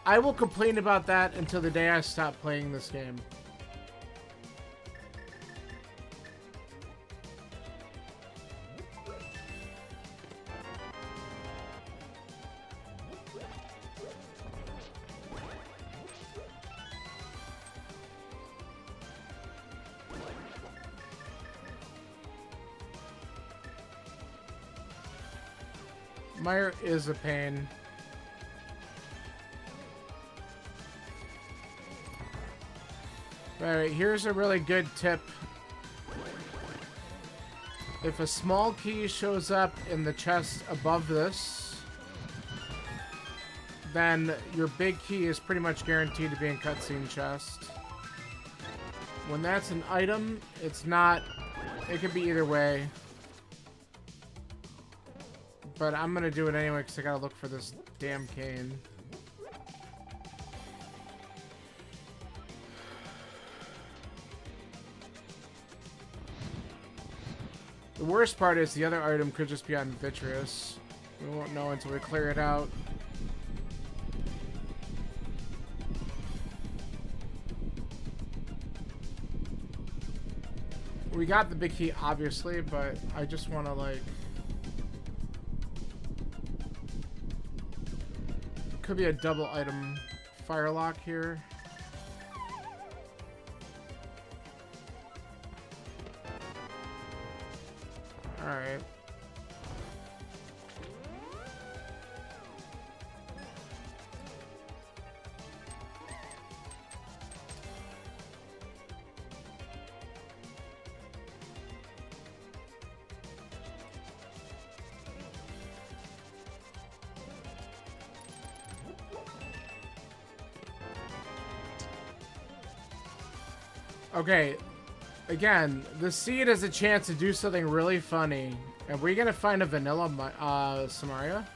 Speaker 1: I will complain about that until the day I stop playing this game. Mire is a pain. Alright, here's a really good tip. If a small key shows up in the chest above this, then your big key is pretty much guaranteed to be in cutscene chest. When that's an item, it's not... It could be either way. But I'm gonna do it anyway because I gotta look for this damn cane. The worst part is the other item could just be on Vitreous. We won't know until we clear it out. We got the big key, obviously, but I just want to, like... Could be a double item firelock here. Alright. Okay, again, the seed has a chance to do something really funny. Are we gonna find a vanilla Samaria?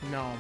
Speaker 1: No.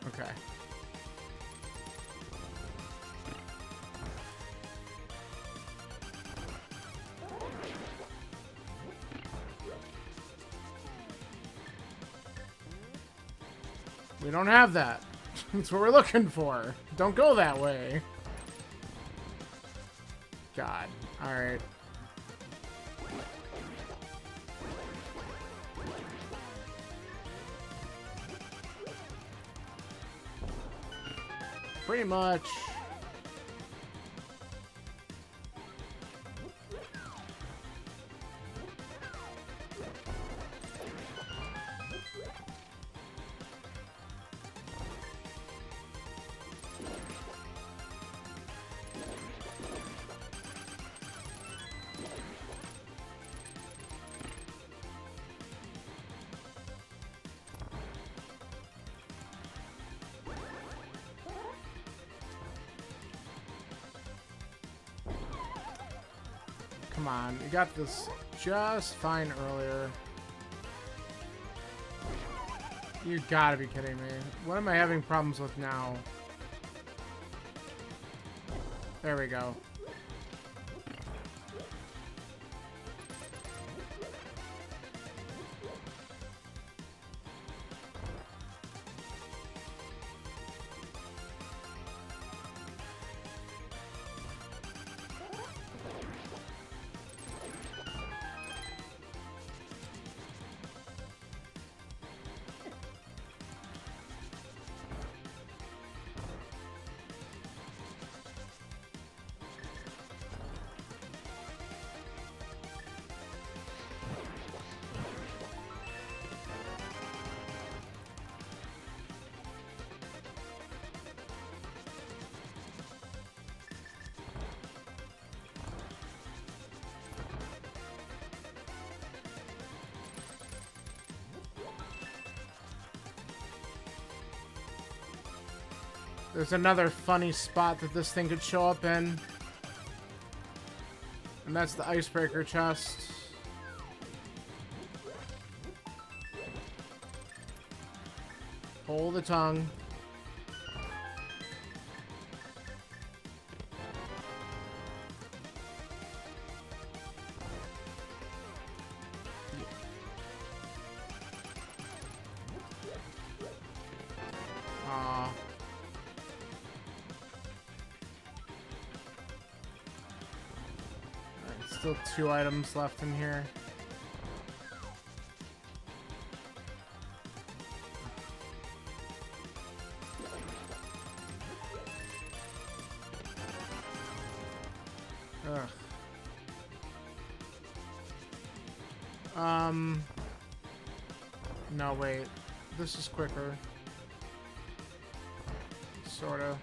Speaker 1: Okay. We don't have that. That's what we're looking for. Don't go that way. God. Alright. Pretty much. Come on, we got this just fine earlier. You gotta be kidding me. What am I having problems with now? There we go. There's another funny spot that this thing could show up in. And that's the icebreaker chest. Hold the tongue. Aw. Alright, still 2 items left in here. Ugh. No, wait. This is quicker. Sorta.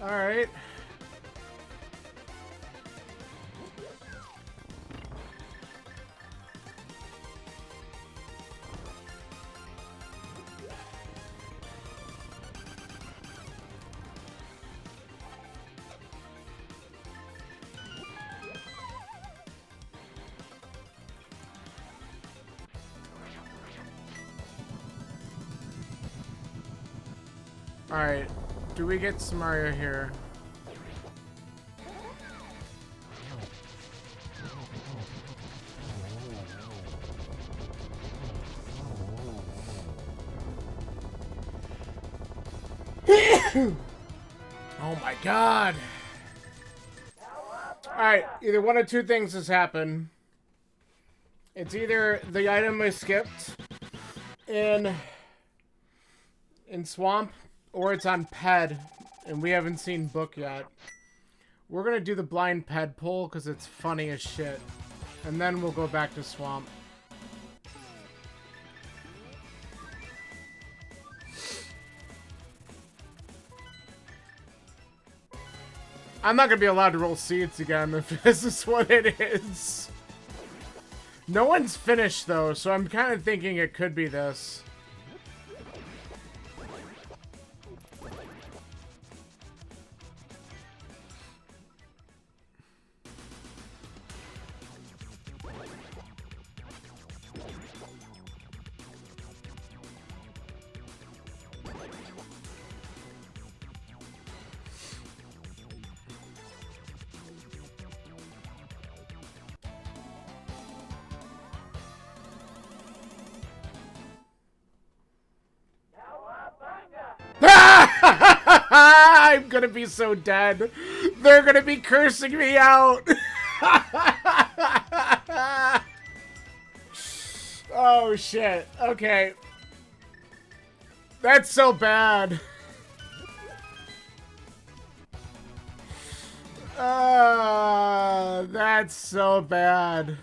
Speaker 1: Alright. Alright. Do we get some Mario here? Oh my god. Alright, either one of 2 things has happened. It's either the item is skipped in Swamp, or it's on Ped, and we haven't seen Book yet. We're gonna do the blind Ped pull, because it's funny as shit. And then we'll go back to Swamp. I'm not gonna be allowed to roll seeds again if this is what it is. No one's finished, though, so I'm kind of thinking it could be this. I'm gonna be so dead. They're gonna be cursing me out. Oh shit. Okay. That's so bad. That's so bad.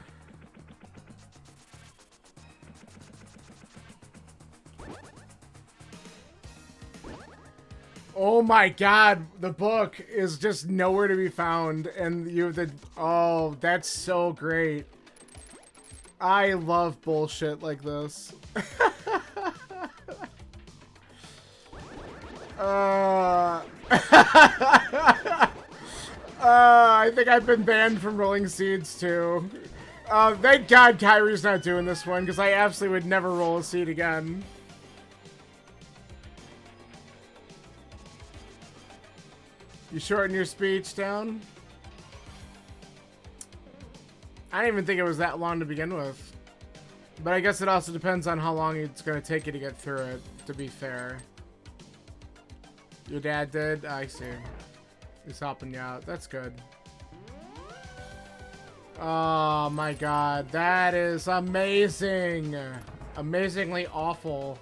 Speaker 1: Oh my god, the book is just nowhere to be found, and you have the... Oh, that's so great. I love bullshit like this. I think I've been banned from rolling seeds too. Thank God Kyrie's not doing this one, because I absolutely would never roll a seed again. You shorten your speech down? I didn't even think it was that long to begin with. But I guess it also depends on how long it's going to take you to get through it, to be fair. Your dad did? I see. He's helping you out. That's good. Oh my god. That is amazing. Amazingly awful.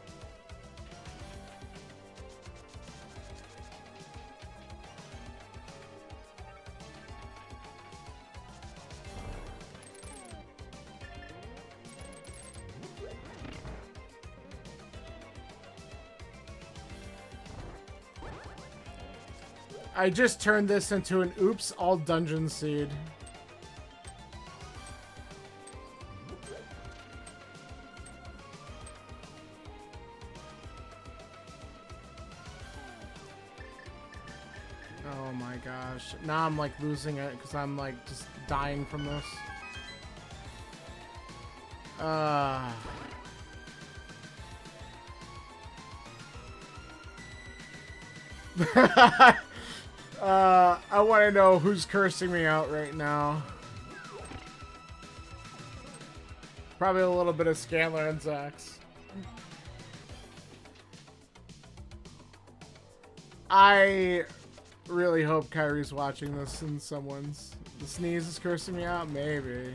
Speaker 1: I just turned this into an oops all dungeon seed. Oh my gosh. Now I'm like losing it because I'm like just dying from this. I want to know who's cursing me out right now. Probably a little bit of Scanlan and Zax. I really hope Kyrie's watching this and someone's... The sneeze is cursing me out? Maybe.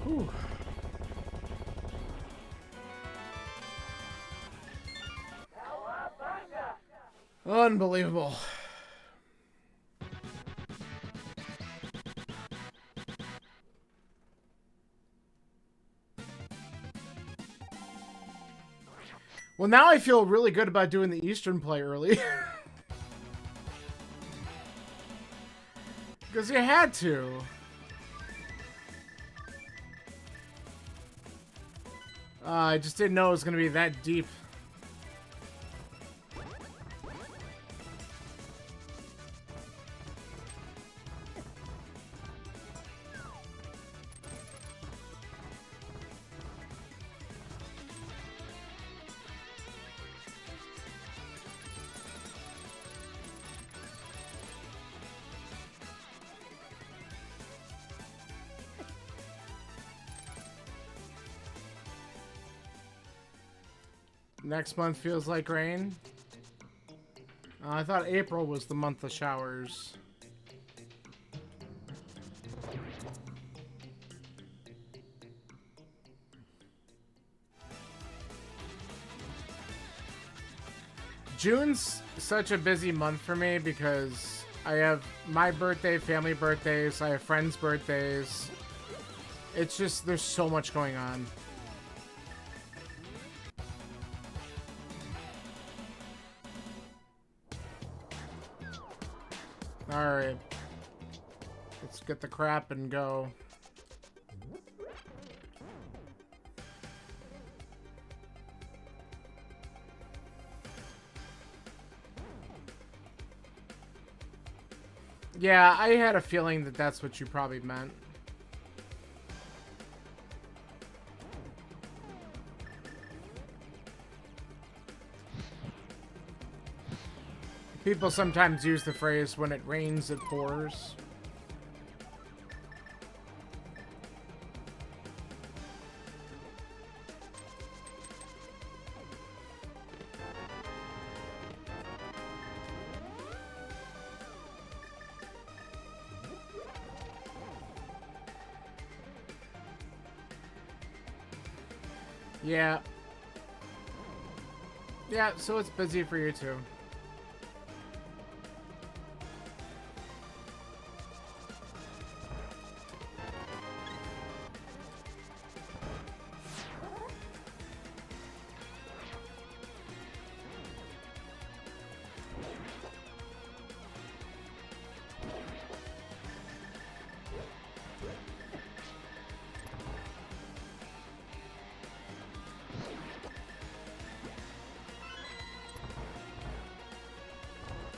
Speaker 1: Whew. Unbelievable. Well, now I feel really good about doing the Eastern play early. Because you had to. I just didn't know it was going to be that deep. Next month feels like rain. I thought April was the month of showers. June's such a busy month for me because I have my birthday, family birthdays, I have friends' birthdays. It's just, there's so much going on. Alright. Let's get the crap and go. Yeah, I had a feeling that that's what you probably meant. People sometimes use the phrase, when it rains, it pours. Yeah. Yeah, so it's busy for you too.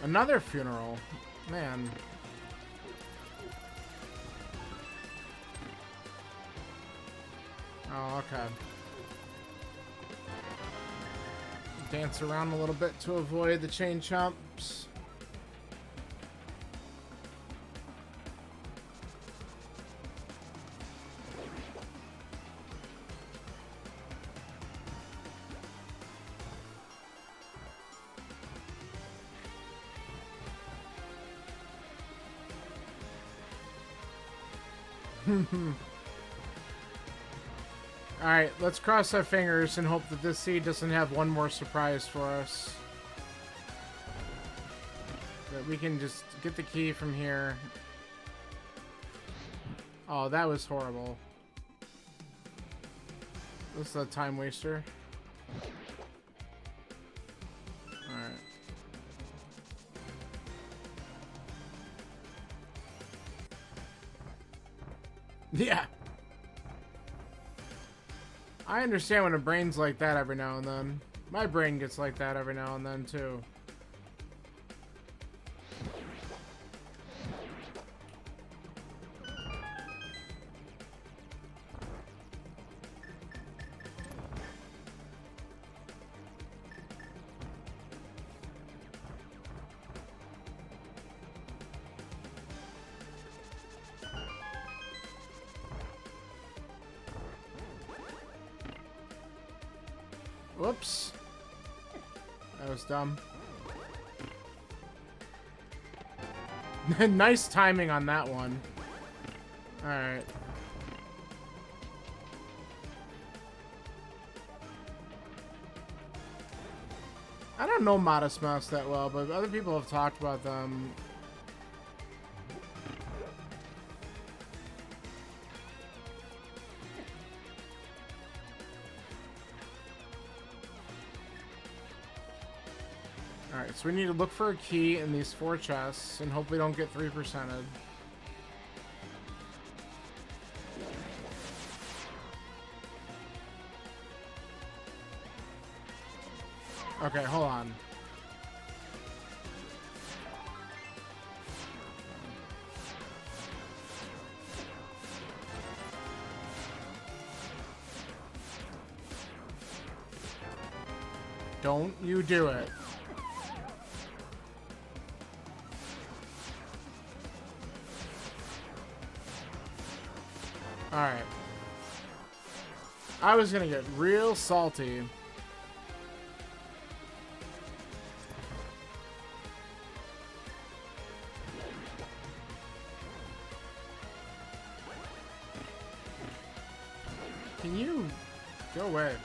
Speaker 1: Another funeral. Man. Oh, okay. Dance around a little bit to avoid the chain chomps. Alright, let's cross our fingers and hope that this seed doesn't have one more surprise for us. That we can just get the key from here. Oh, that was horrible. This is a time waster. Alright. Yeah. I understand when a brain's like that every now and then. My brain gets like that every now and then, too. Whoops. That was dumb. Nice timing on that one. Alright. I don't know Modest Mouse that well, but other people have talked about them. Alright, so we need to look for a key in these 4 chests and hope we don't get 3%ed. Okay, hold on. Don't you do it. Alright. I was gonna get real salty. Can you go away?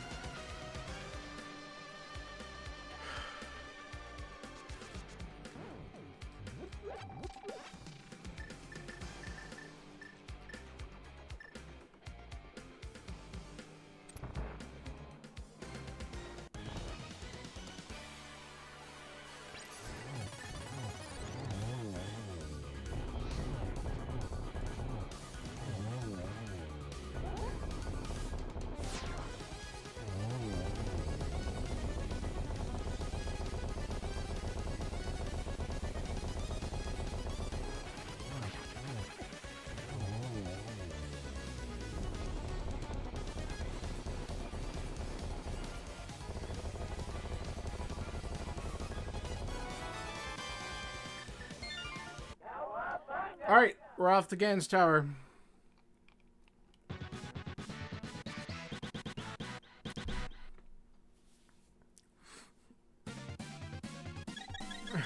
Speaker 1: Alright, we're off to Gans Tower.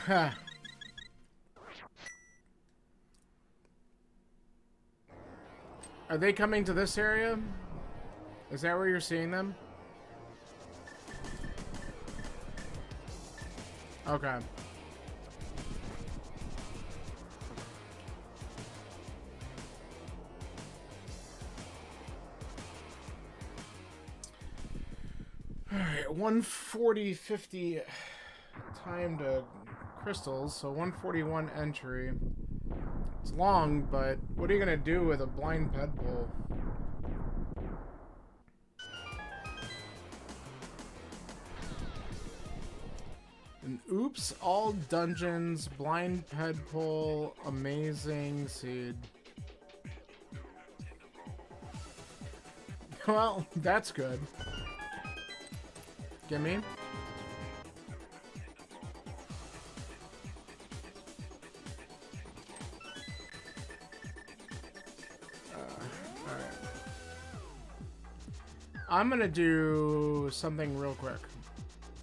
Speaker 1: Are they coming to this area? Is that where you're seeing them? Okay. Alright, 140.50 time to crystals, so 141 entry. It's long, but what are you gonna do with a blind pedpole? And oops, all dungeons, blind pedpole, amazing seed. Well, that's good. Gimme. I'm gonna do something real quick.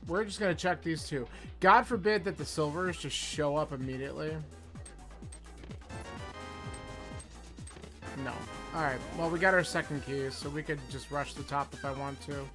Speaker 1: We're just gonna check these two. God forbid that the silvers just show up immediately. No. Alright, well we got our second key, so we could just rush the top if I want to.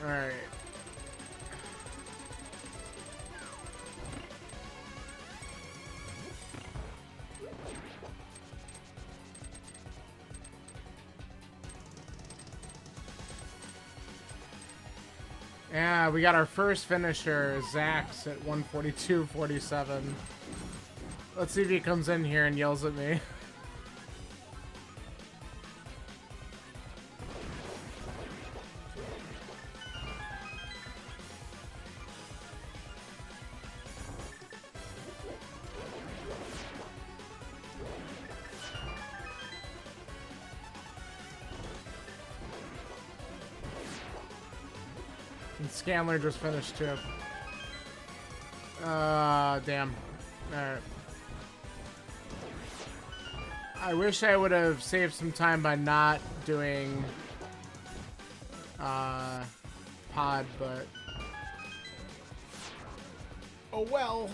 Speaker 1: Alright. Yeah, we got our first finisher, Zax, at 142.47. Let's see if he comes in here and yells at me. And Scanler just finished too. Damn. Alright. I wish I would have saved some time by not doing pod, but oh well.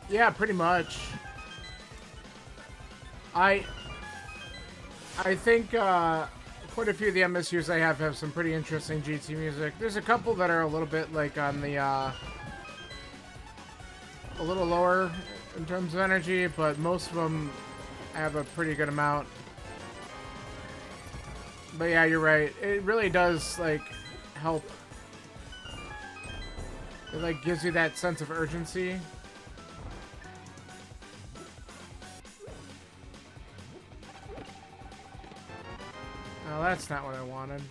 Speaker 1: Yeah, pretty much. I think quite a few of the MSUs I have some pretty interesting GT music. There's a couple that are a little bit like on the a little lower in terms of energy, but most of them have a pretty good amount. But yeah, you're right. It really does like help. It like gives you that sense of urgency. No, that's not what I wanted.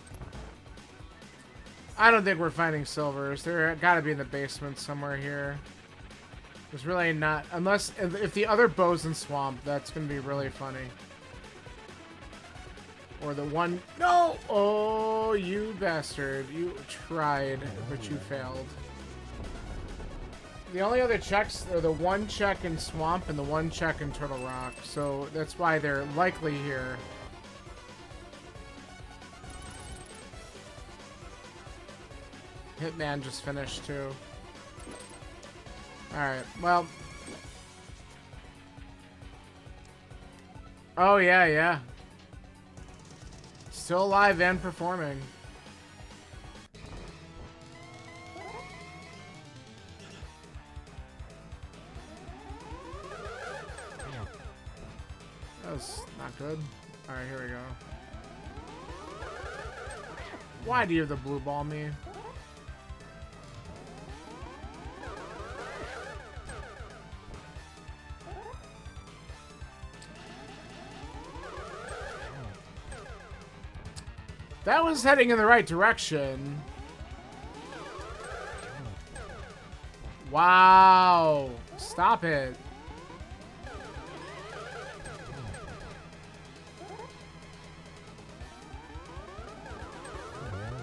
Speaker 1: I don't think we're finding silvers. They're gotta be in the basement somewhere here. There's really not, unless if the other bow's in swamp, that's gonna be really funny. Or the one, no! Oh, you bastard. You tried, but you failed. The only other checks are the one check in Swamp and the one check in Turtle Rock, so that's why they're likely here. Hitman just finished too. Alright, well. Oh yeah, yeah. Still alive and performing. That was not good. Alright, here we go. Why do you have the blue ball me? That was heading in the right direction. Wow. Stop it.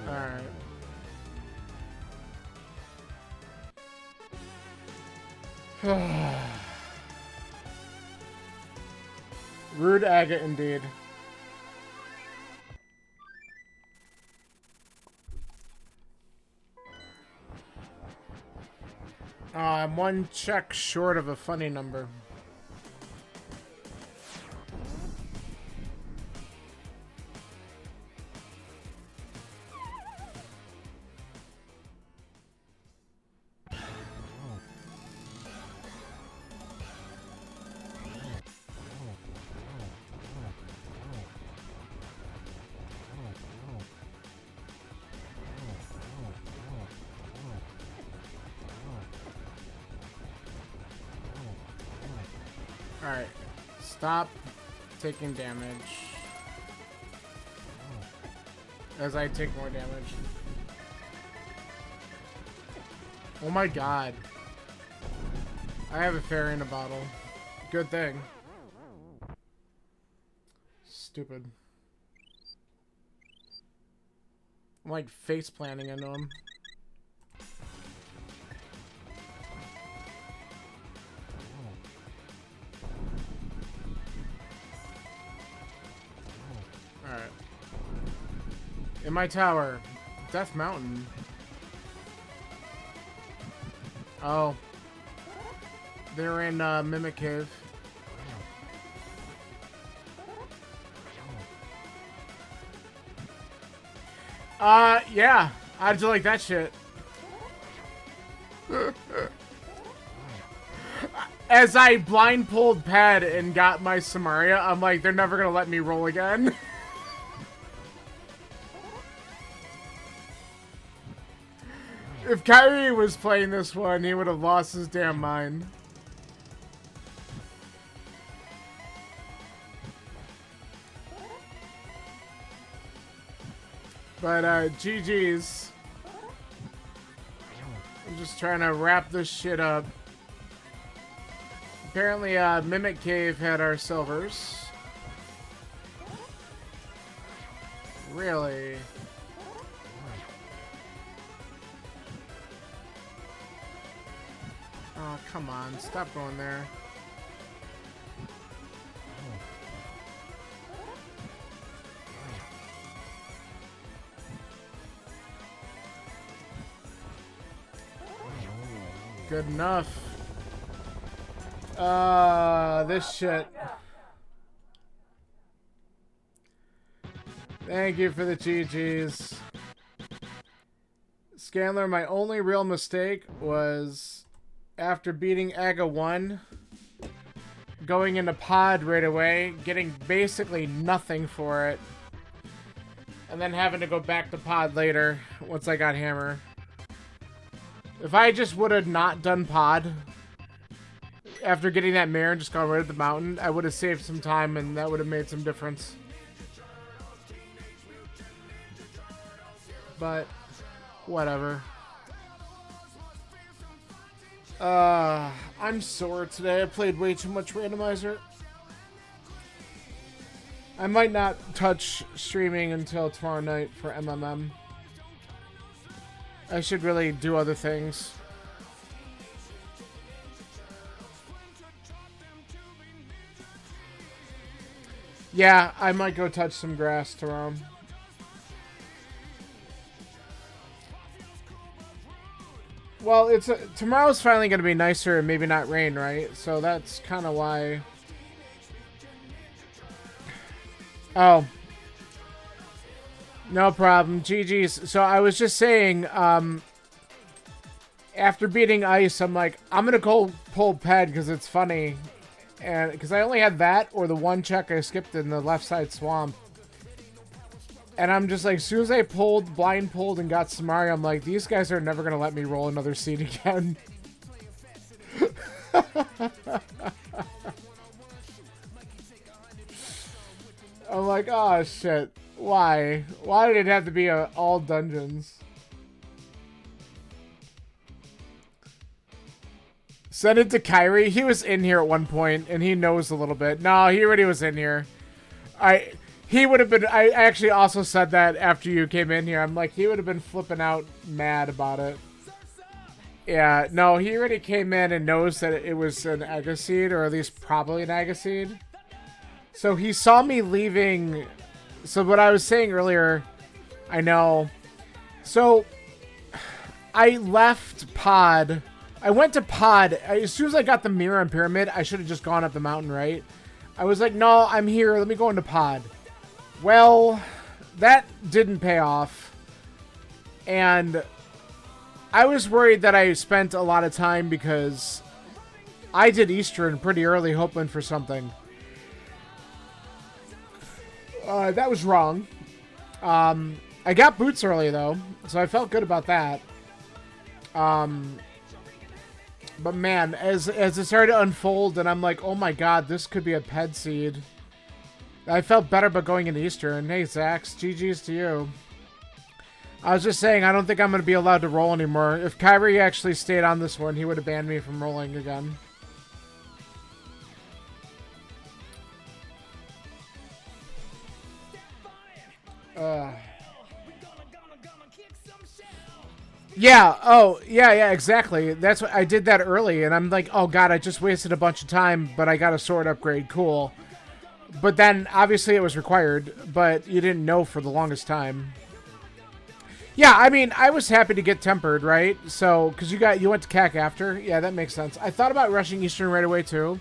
Speaker 1: Alright. Rude agate indeed. I'm one check short of a funny number. Alright, stop taking damage as I take more damage. Oh my god. I have a fairy in a bottle. Good thing. Stupid. I'm like face planting into him. Alright. In my tower. Death Mountain. Oh. They're in Mimic Cave. Yeah. How'd you like that shit? As I blind pulled Pad and got my Samaria, I'm like, they're never gonna let me roll again. If Kyrie was playing this one, he would have lost his damn mind. But, GG's. I'm just trying to wrap this shit up. Apparently, Mimic Cave had our silvers. Really? Oh, come on. Stop going there. Good enough. This shit. Thank you for the GGs. Scanler, my only real mistake was after beating Aga 1, going into pod right away, getting basically nothing for it, and then having to go back to pod later once I got hammer. If I just would have not done pod after getting that mare and just gone right at the mountain, I would have saved some time and that would have made some difference. But whatever. I'm sore today. I played way too much randomizer. I might not touch streaming until tomorrow night for MMM. I should really do other things. Yeah, I might go touch some grass tomorrow. Well, tomorrow's finally going to be nicer and maybe not rain, right? So that's kind of why. Oh. No problem. GG's. So I was just saying, after beating Ice, I'm like, I'm going to go pull Ped because it's funny. And because I only had that or the one check I skipped in the left side swamp. And I'm just like, as soon as I blind pulled and got Samari, I'm like, these guys are never going to let me roll another seed again. I'm like, oh shit. Why? Why did it have to be all dungeons? Send it to Kyrie. He was in here at one point, and he knows a little bit. No, he already was in here. He would have been... I actually also said that after you came in here. I'm like, he would have been flipping out mad about it. Yeah, no, he already came in and knows that it was an Agaseed, or at least probably an Agaseed. So he saw me leaving... So what I was saying earlier, I know. So I left Pod. I went to Pod. As soon as I got the mirror and pyramid, I should have just gone up the mountain, right? I was like, no, I'm here. Let me go into Pod. Well, that didn't pay off. And I was worried that I spent a lot of time because I did Eastern pretty early hoping for something. That was wrong. I got boots early, though, so I felt good about that. But man, as it started to unfold, and I'm like, oh my god, this could be a Ped seed. I felt better about going into Eastern. Hey, Zax, GG's to you. I was just saying, I don't think I'm going to be allowed to roll anymore. If Kyrie actually stayed on this one, he would have banned me from rolling again. Yeah, oh, yeah, exactly. That's what I did that early, and I'm like, oh god, I just wasted a bunch of time, but I got a sword upgrade, cool. But then, obviously it was required, but you didn't know for the longest time. Yeah, I mean, I was happy to get tempered, right? So, because you went to CAC after? Yeah, that makes sense. I thought about rushing Eastern right away, too.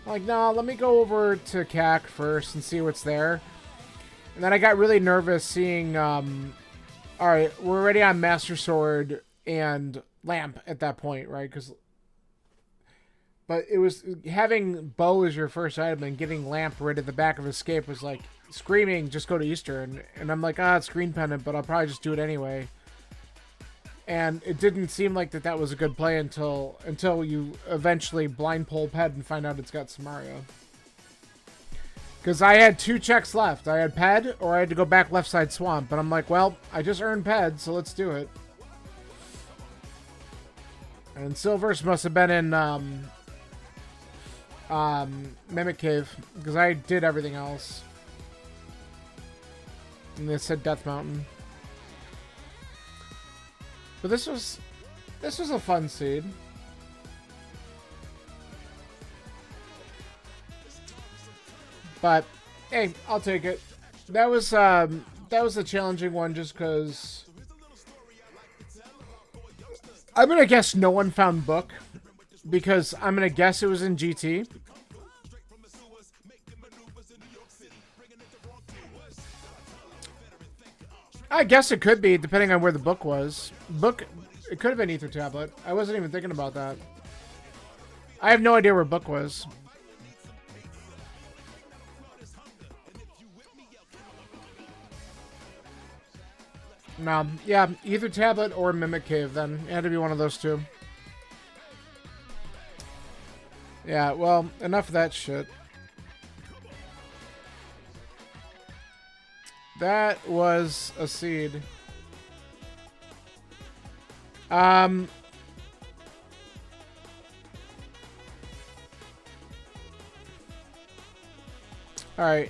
Speaker 1: I'm like, no, let me go over to CAC first and see what's there. And then I got really nervous seeing, alright, we're already on Master Sword and Lamp at that point, right? But it was, having Bow as your first item and getting Lamp right at the back of Escape was like, screaming, just go to Eastern. And I'm like, it's Green Pendant, but I'll probably just do it anyway. And it didn't seem like that was a good play until you eventually blind pull Ped and find out it's got Samaria. Because I had 2 checks left. I had Ped, or I had to go back left side Swamp. But I'm like, well, I just earned Ped, so let's do it. And Silvers must have been in Mimic Cave, because I did everything else. And they said Death Mountain. But this was a fun seed. But hey, I'll take it. That was a challenging one just because I'm gonna guess no one found book because I'm gonna guess it was in GT. I guess it could be, depending on where the book was. It could have been Ether Tablet. I wasn't even thinking about that. I have no idea where book was. No, yeah, either Tablet or Mimic Cave then. It had to be one of those two. Yeah, well, enough of that shit. That was a seed. Alright,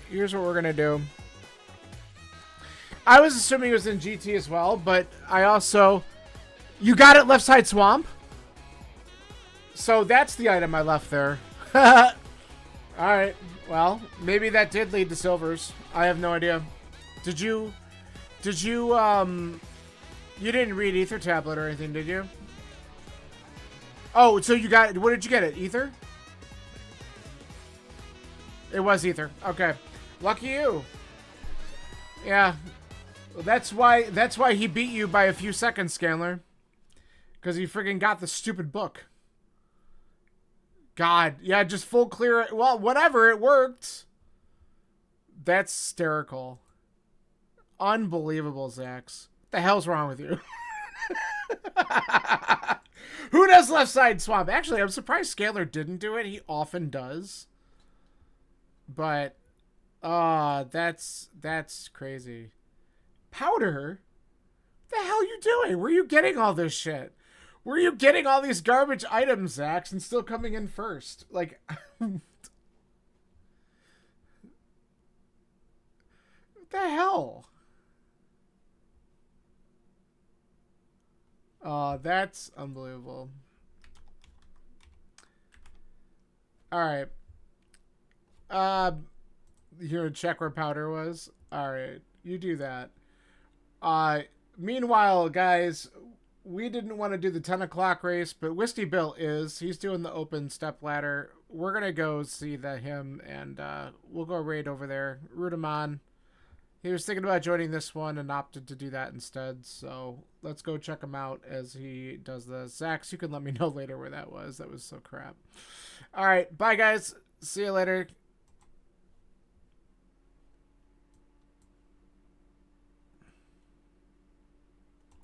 Speaker 1: here's what we're gonna do. I was assuming it was in GT as well, but I also... You got it, left side Swamp? So that's the item I left there. Alright, well, maybe that did lead to Silvers. I have no idea. You didn't read Ether Tablet or anything, did you? Oh, so you got, what did you get it? Ether? It was Ether. Okay. Lucky you. Yeah. Well, that's why he beat you by a few seconds, Scanler. Because he friggin' got the stupid book. God. Yeah, just full clear. Well, whatever. It worked. That's hysterical. Unbelievable, Zax. What the hell's wrong with you? Who does left side Swamp? Actually, I'm surprised Scalar didn't do it. He often does. But That's crazy. Powder? What the hell are you doing? Where are you getting all this shit? Where are you getting all these garbage items, Zax, and still coming in first? Like, what the hell? That's unbelievable. All right. Uh, you gonna check where powder was? All right, you do that. Uh, Meanwhile, guys, we didn't want to do the 10 o'clock race, but Wisty Bill is. He's doing the open step ladder. We're gonna go see him, and we'll go raid over there. Root him on. He was thinking about joining this one and opted to do that instead. So let's go check him out as he does the Zax. You can let me know later where that was. That was so crap. All right, bye guys. See you later.